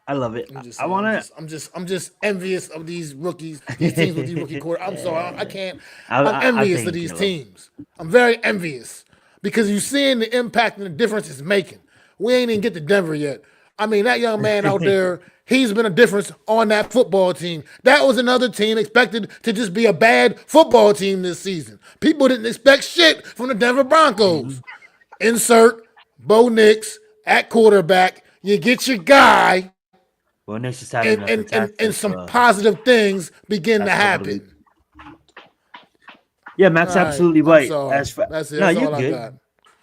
S2: I love it.
S1: I'm just
S2: I
S1: saying,
S2: want to.
S1: I'm just envious of these rookies, these teams with these rookie quarterbacks. I'm sorry, I can't. I'm
S2: I
S1: envious of
S2: think
S1: these
S2: you.
S1: teams. I'm very envious because you're seeing the impact and the difference it's making. We ain't even get to Denver yet. I mean, that young man out there, he's been a difference on that football team. That was another team expected to just be a bad football team this season. People didn't expect shit from the Denver Broncos. Insert Bo Nix at quarterback. You get your guy,
S2: Well, Nix is having a
S1: and
S2: fantastic.
S1: some positive things begin to
S2: last couple of weeks.
S1: happen.
S2: Yeah, Matt's
S1: All right,
S2: absolutely
S1: I'm
S2: right.
S1: sorry.
S2: As far,
S1: That's it.
S2: no,
S1: That's
S2: you're
S1: all I
S2: good.
S1: got.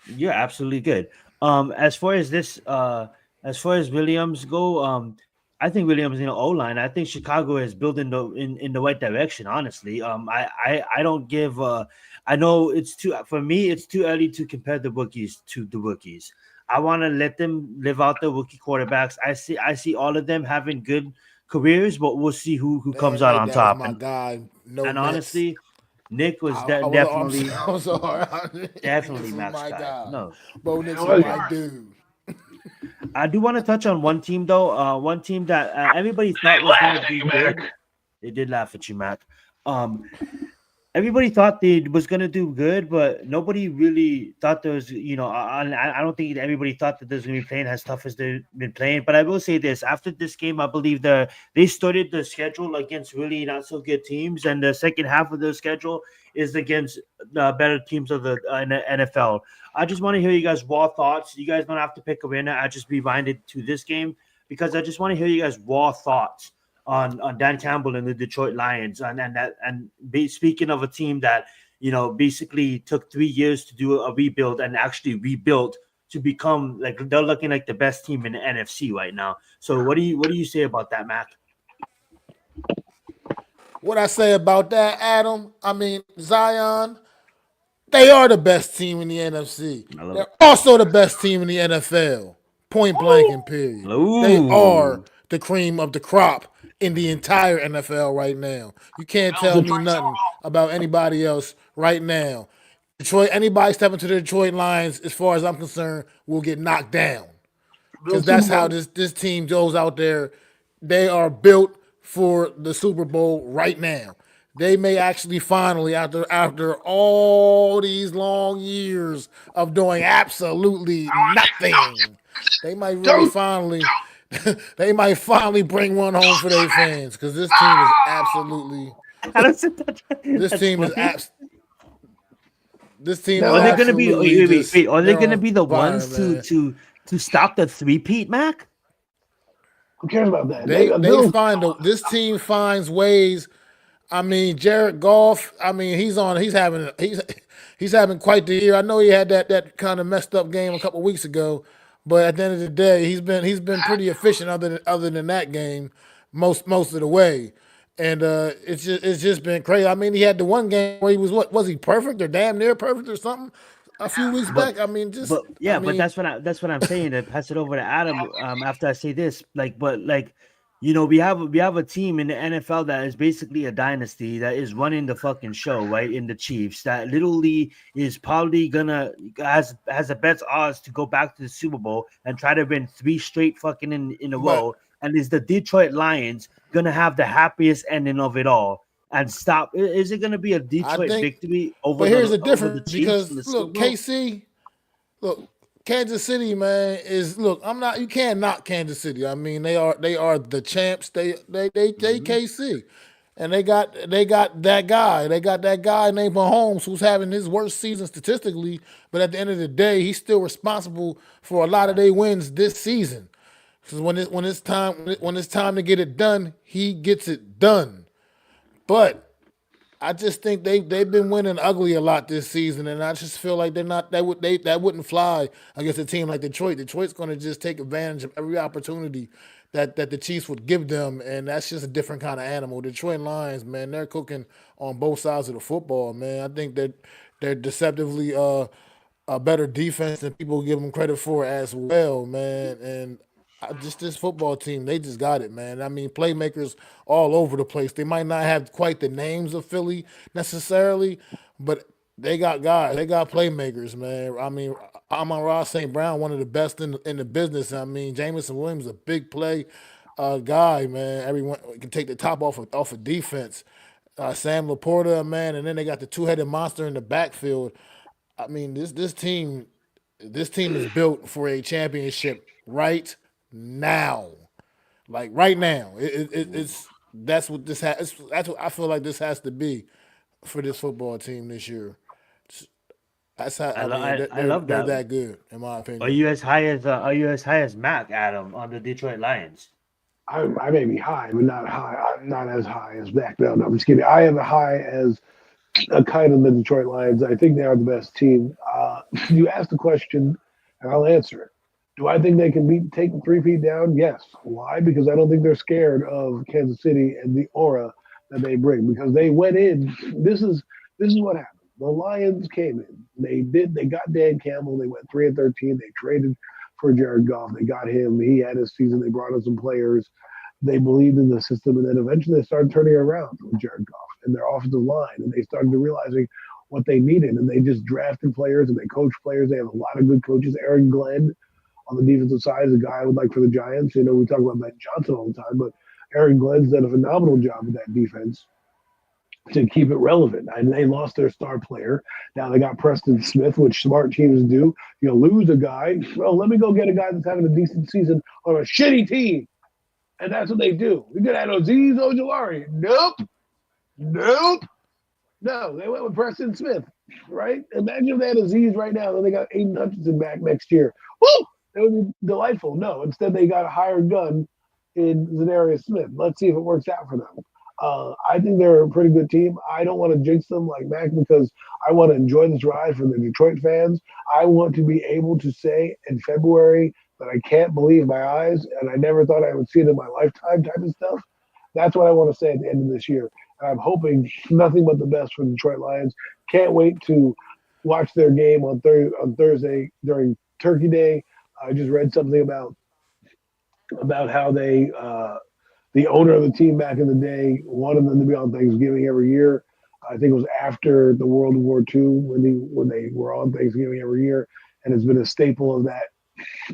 S2: You're absolutely good. As far as this, as far as Williams go, I think Williams, O line. I think Chicago is building in the right direction. Honestly, I don't give. I know it's too for me. It's too early to compare the rookies to the rookies. I want to let them live out the rookie quarterbacks. I see all of them having good careers, but we'll see who comes
S1: Damn
S2: out
S1: right,
S2: on
S1: that was
S2: top.
S1: my guy. No
S2: And
S1: Mets.
S2: honestly, Nick was
S1: I'm
S2: definitely
S1: sorry.
S2: definitely
S1: This was
S2: Max
S1: my
S2: guy.
S1: guy.
S2: No,
S1: Bo Nix
S3: Well,
S1: is my dude.
S2: I do want to touch on one team though. One team that everybody thought was going to do good. They did laugh at you, Matt. Everybody thought they was going to do good, but nobody really thought there was. I don't think everybody thought that there's going to be playing as tough as they've been playing. But I will say this: after this game, I believe they started the schedule against really not so good teams, and the second half of the schedule is against the better teams of the NFL. I just want to hear you guys' raw thoughts. You guys don't have to pick a winner. I just rewinded to this game because I just want to hear you guys' raw thoughts on Dan Campbell and the Detroit Lions, speaking of a team that basically took 3 years to do a rebuild and actually rebuilt to become like they're looking like the best team in the NFC right now. So what do you say about that, Mac?
S1: What I say about that, Adam? I mean, Zion. They are the best team in the NFC. They're also the best team in the NFL. Point blank and period. They are the cream of the crop in the entire NFL right now. You can't tell me nothing about anybody else right now. Detroit, anybody stepping to the Detroit Lions, as far as I'm concerned, will get knocked down. Because that's how this team goes out there. They are built for the Super Bowl right now. They may actually finally, after all these long years of doing absolutely nothing, they might really finally they might finally bring one home for their fans because this team is absolutely this team is abs. This team
S3: No,
S2: Are
S1: is
S2: they going to be?
S1: absolutely
S2: Wait.
S1: just
S2: Are they
S1: they're
S2: going to
S1: on
S2: be the
S1: fire,
S2: ones
S1: man.
S2: to stop the three-peat, Mac?
S3: Who cares about that?
S1: They find this team finds ways. I mean, Jared Goff. I mean, he's having quite the year. I know he had that kind of messed up game a couple weeks ago, but at the end of the day, he's been pretty efficient other than that game most of the way. And it's just been crazy. I mean, he had the one game where he was he perfect or damn near perfect or something a few weeks
S2: But
S1: back. I mean,
S2: but that's what I'm saying. To pass it over to Adam after I say this, we have a team in the NFL that is basically a dynasty that is running the fucking show, right? In the Chiefs, that literally is probably has the best odds to go back to the Super Bowl and try to win 3 straight fucking in a row. And is the Detroit Lions gonna have the happiest ending of it all? And stop. Is it gonna be a Detroit victory over
S1: but here's the
S2: over the
S1: difference
S2: Chiefs in the
S1: because
S2: Super
S1: look,
S2: Bowl?
S1: KC, look, Kansas City, man, you can't knock Kansas City. I mean, they are the champs. They KC. And they got that guy. They got that guy named Mahomes who's having his worst season statistically, but at the end of the day, he's still responsible for a lot of their wins this season. Because when it's time to get it done, he gets it done. But I just think they've been winning ugly a lot this season, and I just feel like they're not that wouldn't fly against a team like Detroit. Detroit's going to just take advantage of every opportunity that the Chiefs would give them, and that's just a different kind of animal. Detroit Lions, man, they're cooking on both sides of the football, man. I think they're deceptively a better defense than people give them credit for as well, man. And just this football team, they just got it, man. I mean, playmakers all over the place. They might not have quite the names of Philly necessarily, but they got guys. They got playmakers, man. I mean, Amon-Ra St. Brown, one of the best in the business. I mean, Jameson Williams, a big play guy, man. Everyone can take the top off of defense. Sam Laporta, man, and then they got the two-headed monster in the backfield. I mean, this team is built for a championship right now. Like right now, it's that's what this has. That's what I feel like this has to be for this football team this year. That's how I mean
S2: I
S1: they're
S2: love
S1: they're
S2: that.
S1: that good in my
S2: Are
S1: opinion.
S2: you as high as Mac, Adam, on the Detroit Lions?
S3: I may be high, but not high. I'm not as high as back. No, I'm just kidding. I am high as a kind of the Detroit Lions. I think they are the best team. You asked the question, and I'll answer it. Do I think they can take the 3 feet down? Yes. Why? Because I don't think they're scared of Kansas City and the aura that they bring. Because they went in. This is what happened. The Lions came in. They got Dan Campbell. They went 3-13. They traded for Jared Goff. They got him. He had his season. They brought in some players. They believed in the system, and then eventually they started turning around with Jared Goff and their offensive line, and they started to realizing what they needed, and they just drafted players and they coached players. They have a lot of good coaches. Aaron Glenn on the defensive side is a guy I would like for the Giants. You know, we talk about Ben Johnson all the time, but Aaron Glenn's done a phenomenal job with that defense to keep it relevant. And they lost their star player. Now they got Preston Smith, which smart teams do. You know, lose a guy. Well, let me go get a guy that's having a decent season on a shitty team. And that's what they do. We could have Aziz Ojolari. Nope. Nope. No, they went with Preston Smith, right? Imagine if they had Aziz right now, then they got Aiden Hutchinson back next year. Woo! That would be delightful. No, instead they got a hired gun in Zanarius Smith. Let's see if it works out for them. I think they're a pretty good team. I don't want to jinx them like Mac because I want to enjoy this ride for the Detroit fans. I want to be able to say in February that I can't believe my eyes and I never thought I would see it in my lifetime type of stuff. That's what I want to say at the end of this year. I'm hoping nothing but the best for the Detroit Lions. Can't wait to watch their game on Thursday during Turkey Day. I just read something about how the owner of the team back in the day wanted them to be on Thanksgiving every year. I think it was after the World War II when they were on Thanksgiving every year, and it's been a staple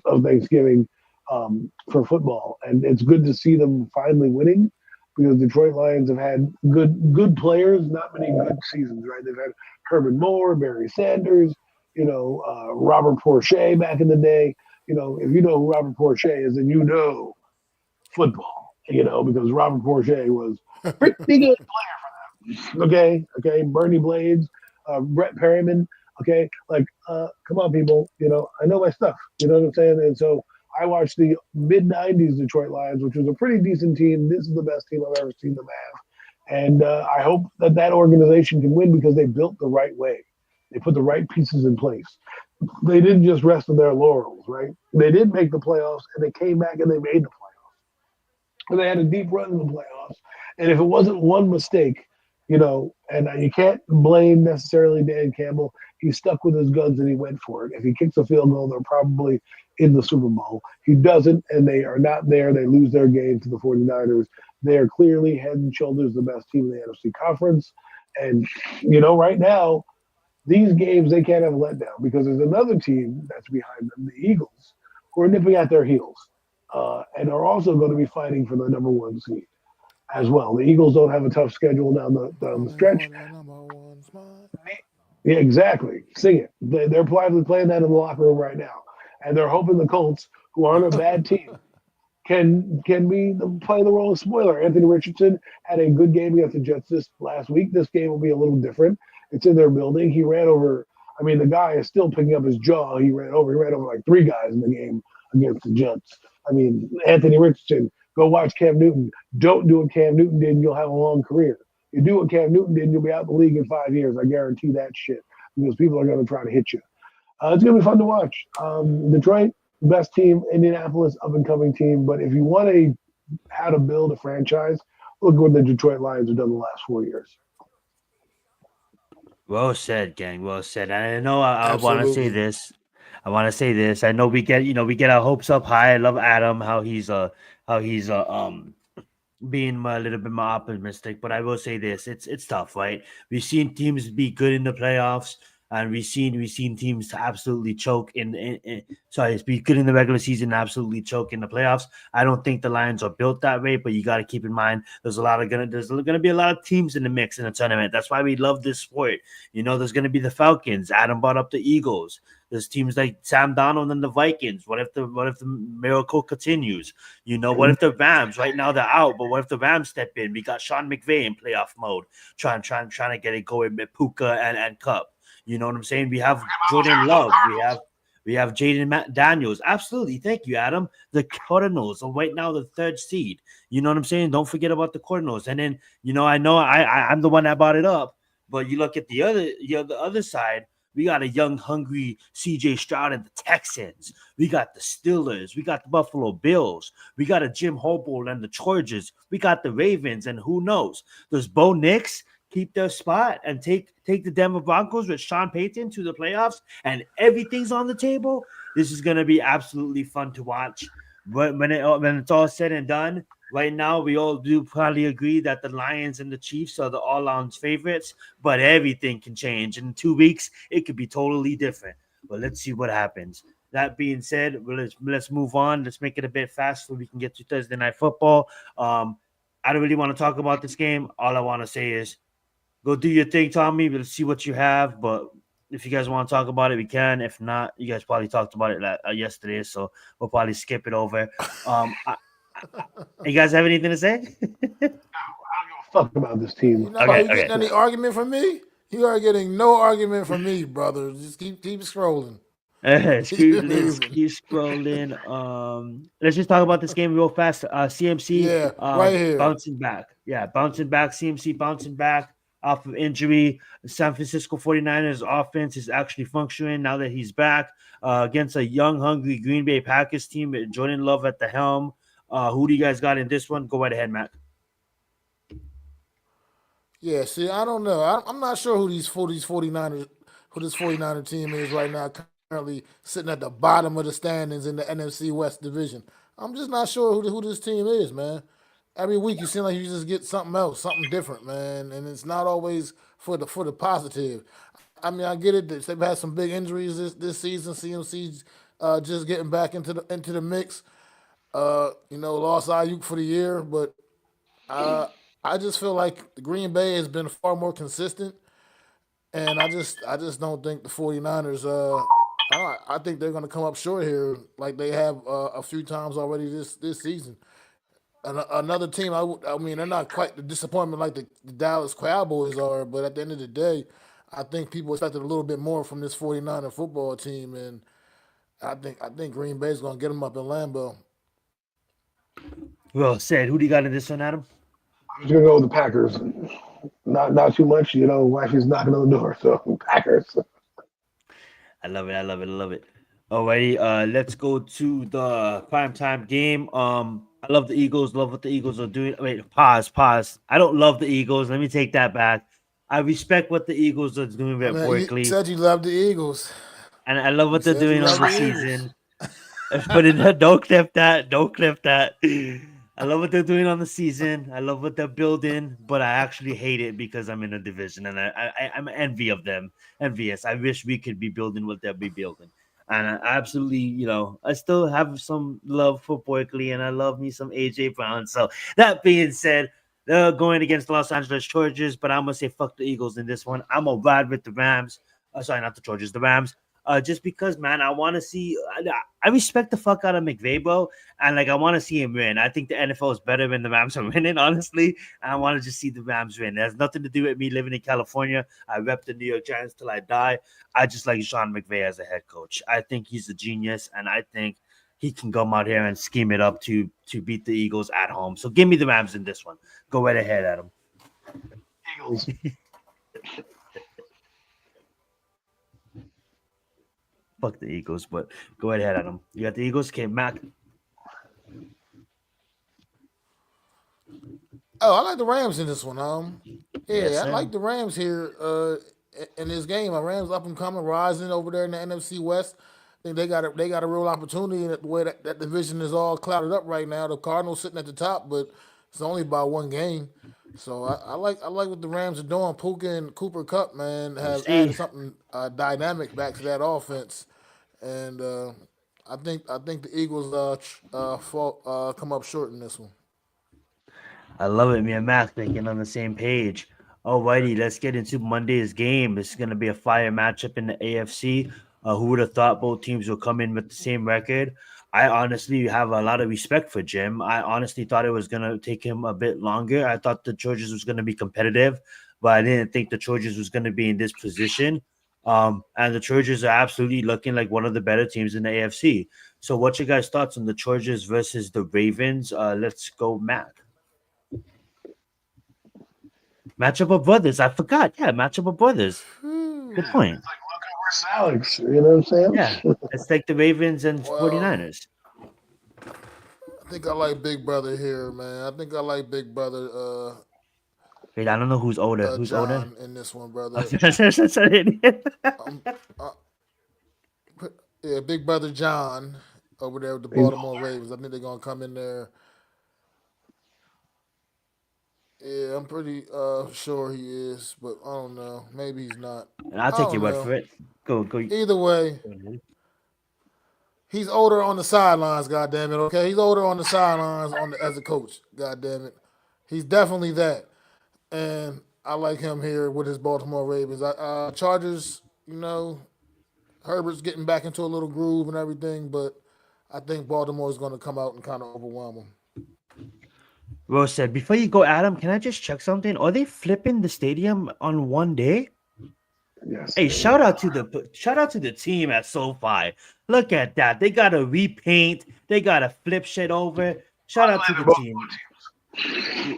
S3: of Thanksgiving for football. And it's good to see them finally winning because Detroit Lions have had good players, not many good seasons, right? They've had Herman Moore, Barry Sanders, Robert Porcher back in the day. You know, if you know who Robert Porcher is, then you know football, because Robert Porcher was pretty good. Okay. Bernie Blades, Brett Perryman. Okay, come on, people. I know my stuff. You know what I'm saying? And so I watched the mid '90s Detroit Lions, which was a pretty decent team. This is the best team I've ever seen them have, and I hope that organization can win because they built the right way. They put the right pieces in place. They didn't just rest on their laurels, right? They did make the playoffs, and they came back and they made the playoffs. And they had a deep run in the playoffs. And if it wasn't one mistake, and you can't blame necessarily Dan Campbell. He stuck with his guns and he went for it. If he kicks a field goal, they're probably in the Super Bowl. He doesn't, and they are not there. They lose their game to the 49ers. They are clearly head and shoulders the best team in the NFC Conference. And, right now, these games, they can't have a letdown because there's another team that's behind them, the Eagles, who are nipping at their heels and are also going to be fighting for the number one seed as well. The Eagles don't have a tough schedule down the
S1: Fighting
S3: stretch.
S1: for the number one spot.
S3: Yeah, exactly. Sing it. They're probably playing that in the locker room right now, and they're hoping the Colts, who aren't a bad team, can play the role of spoiler. Anthony Richardson had a good game against the Jets this last week. This game will be a little different. It's in their building. He ran over. I mean, the guy is still picking up his jaw. He ran over like three guys in the game against the Jets. I mean, Anthony Richardson. Go watch Cam Newton. Don't do what Cam Newton did, and you'll have a long career. You do what Cam Newton did, you'll be out of the league in 5 years. I guarantee that shit because people are going to try to hit you. It's going to be fun to watch. Detroit, best team. Indianapolis, up and coming team. But if you want how to build a franchise, look what the Detroit Lions have done the last 4 years.
S2: Well said, gang. Well said. And I know I want to say
S1: Absolutely.
S2: this. I want to say this. I know we get our hopes up high. I love Adam, how he's being a little bit more optimistic, but I will say this: it's tough, right? We've seen teams be good in the playoffs, and we've seen teams absolutely choke sorry, be good in the regular season, and absolutely choke in the playoffs. I don't think the Lions are built that way, but you got to keep in mind there's gonna be a lot of teams in the mix in the tournament. That's why we love this sport. There's gonna be the Falcons. Adam brought up the Eagles. There's teams like Sam Donald and the Vikings. What if the miracle continues? What if the Rams right now they're out, but what if the Rams step in? We got Sean McVay in playoff mode, trying to get it going with Puka and Cup. You know what I'm saying? We have Jordan Love. We have Jaden Daniels. Absolutely. Thank you, Adam. The Cardinals are right now the third seed. You know what I'm saying? Don't forget about the Cardinals. And then, I know I'm the one that brought it up, but you look at the other side. We got a young, hungry CJ Stroud and the Texans. We got the Steelers. We got the Buffalo Bills. We got a Jim Harbaugh and the Chargers. We got the Ravens, and who knows? Does Bo Nix keep their spot and take the Denver Broncos with Sean Payton to the playoffs? And everything's on the table. This is gonna be absolutely fun to watch. When it's all said and done, right now, we all do probably agree that the Lions and the Chiefs are the all-round favorites, but everything can change. In 2 weeks, it could be totally different. But let's see what happens. That being said, let's move on. Let's make it a bit fast so we can get to Thursday Night Football. I don't really want to talk about this game. All I want to say is go do your thing, Tommy. Let's see what you have. But if you guys want to talk about it, we can. If not, you guys probably talked about it yesterday, so we'll probably skip it over. You guys have anything to say?
S3: I don't give a fuck about this team.
S1: You're not
S2: Okay,
S1: are you getting any argument from me? You are getting no argument from me, brother. Just keep scrolling.
S2: Let's
S1: Keep
S2: keep
S1: moving.
S2: scrolling. Let's just talk about this game real fast. CMC
S1: Yeah, right here.
S2: bouncing back. Yeah, bouncing back. CMC bouncing back off of injury. The San Francisco 49ers offense is actually functioning now that he's back against a young, hungry Green Bay Packers team with Jordan Love at the helm. Who do you guys got in this one? Go right ahead, Matt.
S1: Yeah, see, I don't know. I'm not sure who these 49ers who this 49er team is right now, currently sitting at the bottom of the standings in the NFC West division. I'm just not sure who this team is, man. Every week you seem like you just get something else, something different, man, and it's not always for the positive. I mean, I get it. They've had some big injuries this season. CMC's just getting back into the mix. Lost Ayuk for the year, but uh, I just feel like the Green Bay has been far more consistent, and I just don't think the 49ers. I think they're going to come up short here, like they have a few times already this season. Another team, I mean, they're not quite the disappointment like the Dallas Cowboys are, but at the end of the day, I think people expected a little bit more from this 49er football team, and I think Green Bay's going to get them up in Lambeau.
S2: Well said. Who do you got in this one, Adam?
S3: I'm just gonna go with the Packers. Not too much, wifey's knocking on the door, so Packers.
S2: I love it. I love it. I love it. Alrighty, let's go to the primetime game. I love the Eagles. Love what the Eagles are doing. Wait, pause. I don't love the Eagles. Let me take that back. I respect what the Eagles are doing
S1: I mean, you
S2: vertically,
S1: said you love the Eagles.
S2: and I love
S1: You
S2: what they're
S1: said you
S2: doing on
S1: love
S2: the
S1: the Eagles.
S2: season. But don't clip that. Don't clip that. I love what they're doing on the season. I love what they're building, but I actually hate it because I'm in a division and I'm envy of them. Envious. I wish we could be building what they'll be building. And I absolutely, I still have some love for Berkeley and I love me some AJ Brown. So that being said, they're going against the Los Angeles Chargers, but I'm gonna say fuck the Eagles in this one. I'm gonna ride with the Rams. Sorry, not the Chargers, the Rams. Just because, man, I want to see. I respect the fuck out of McVay, bro, and I want to see him win. I think the NFL is better when the Rams are winning, honestly. And I want to just see the Rams win. It has nothing to do with me living in California. I rep the New York Giants till I die. I just like Sean McVay as a head coach. I think he's a genius, and I think he can come out here and scheme it up to beat the Eagles at home. So give me the Rams in this one. Go right ahead, Adam.
S3: Eagles.
S2: Fuck the Eagles, but go ahead, Adam. You got the Eagles. Okay, Mac.
S1: Oh, I like the Rams in this one.
S2: Yes,
S1: Yeah, I
S2: sir.
S1: like the Rams here. In this game, the Rams up and coming, rising over there in the NFC West. I think they got a real opportunity in the way that division is all clouded up right now. The Cardinals sitting at the top, but it's only by one game. So I like what the Rams are doing. Puka and Cooper Cup, man,
S2: You
S1: have added
S2: see,
S1: something dynamic back to that offense, and I think the Eagles come up short in this one.
S2: I love it. Me and Mac thinking on the same page. Alrighty, let's get into Monday's game. This is going to be a fire matchup in the AFC. Who would have thought both teams would come in with the same record? I honestly have a lot of respect for Jim. I honestly thought it was going to take him a bit longer. I thought the Chargers was going to be competitive, but I didn't think the Chargers was going to be in this position. And the Chargers are absolutely looking like one of the better teams in the AFC. So, what's your guys' thoughts on the Chargers versus the Ravens? Let's go, Mac. Matchup of brothers. I forgot. Yeah, matchup of brothers. Good point.
S3: Where's Alex? You know what I'm
S2: Yeah.
S3: saying?
S2: It's like the Ravens and
S1: Well,
S2: 49ers.
S1: I think I like Big Brother here, man. I think I like Big Brother
S2: Wait, I don't know who's older. Who's older?
S1: John in this one, brother.
S2: Sorry.
S1: Um, uh, yeah, Big Brother John over there with the
S3: He's
S1: Baltimore Ravens. I think they're gonna come in there. Yeah, I'm pretty sure he is, but I don't know. Maybe he's not.
S2: And I'll
S1: I
S2: take your
S1: don't
S2: word
S1: know.
S2: for it. Go, go.
S1: Either way,
S2: Go ahead.
S1: he's older on the sidelines. God damn it. Okay, he's older on the sidelines as a coach. God damn it. He's definitely that. And I like him here with his Baltimore Ravens. Chargers, Herbert's getting back into a little groove and everything, but I think Baltimore is going to come out and kind of overwhelm them.
S2: Rose said, before you go, Adam, can I just check something? Are they flipping the stadium on one day?
S3: yes.
S2: Hey, shout out to the team at SoFi. Look at that. They gotta repaint. They gotta flip shit over. Shout out to the team.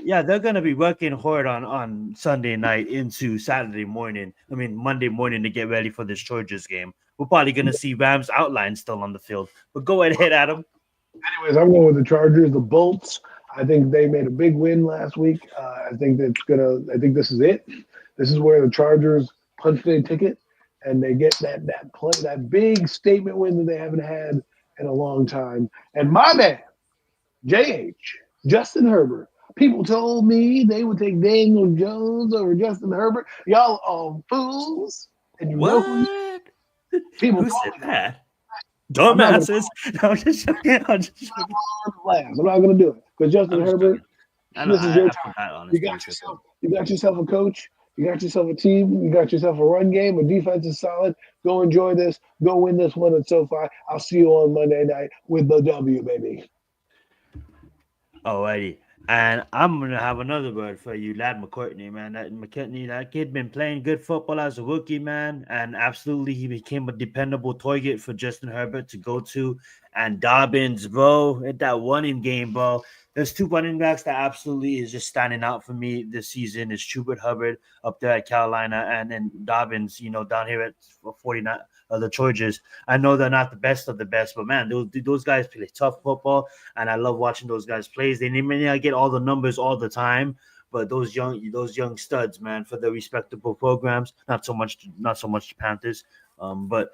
S2: Yeah, they're gonna be working hard on Sunday night into Saturday morning. I mean Monday morning to get ready for this Chargers game. We're probably gonna see Rams outline still on the field. But go ahead, Adam.
S3: Anyways, I'm going with the Chargers, the Bolts. I think they made a big win last week. I think that's gonna. I think this is it. This is where the Chargers punch their ticket and they get that big statement win that they haven't had in a long time. And my man, JH, Justin Herbert. People told me they would take Daniel Jones over Justin Herbert. Y'all are fools, and you know who
S2: What?
S3: people
S2: Who
S3: told
S2: said
S3: me that.
S2: that?
S3: I'm not gonna
S2: Dumbasses. No, I'm just joking. I'm just joking.
S3: last. I'm not gonna do it because Justin
S2: I'm just
S3: Herbert.
S2: joking. I know.
S3: This is your
S2: I
S3: time.
S2: forgot
S3: You
S2: honestly.
S3: got
S2: You said that.
S3: yourself. You got yourself a coach. You got yourself a team. You got yourself a run game. A defense is solid. Go enjoy this. Go win this one at SoFi. I'll see you on Monday night with the W, baby.
S2: Alrighty. And I'm gonna have another word for you, Lad McCourtney, man. That McCourtney, that kid been playing good football as a rookie, man. And absolutely he became a dependable target for Justin Herbert to go to. And Dobbins, bro, at that running game, bro. There's two running backs that absolutely is just standing out for me this season. Is Schubert Hubbard up there at Carolina and then Dobbins, down here at 49 the Chargers. I know they're not the best of the best, but man, those guys play tough football and I love watching those guys plays. They may not get all the numbers all the time, but those young studs, man, for their respectable programs. Not so much the Panthers, but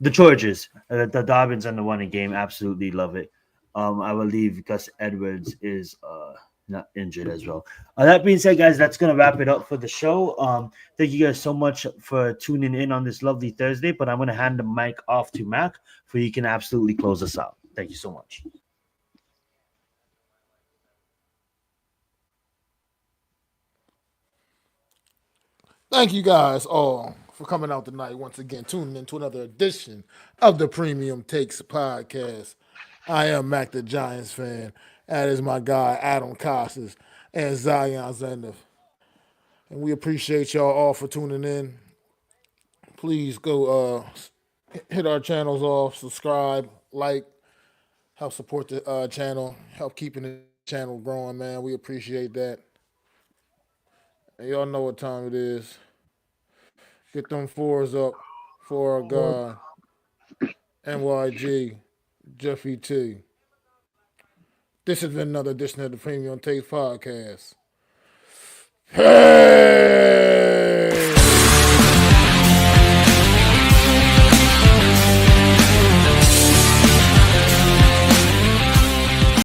S2: the Chargers, the Dobbins and the running game, absolutely love it. I believe Gus Edwards is not injured as well. That being said, guys, that's gonna wrap it up for the show. Thank you guys so much for tuning in on this lovely Thursday. But I'm gonna hand the mic off to Mac, for you can absolutely close us out. Thank you so much.
S1: Thank you guys all for coming out tonight. Once again, tuning in to another edition of the Premium Takes podcast. I am Mac the Giants fan. That is my guy Adam Costas and Zion Zenith. And we appreciate y'all all for tuning in. Please go hit our channels off, subscribe, like, help support the channel, help keeping the channel growing, man. We appreciate that. And y'all know what time it is. Get them fours up for our guy, NYG, Jeffy T. This has been another edition of the Premium Taste Podcast. Hey!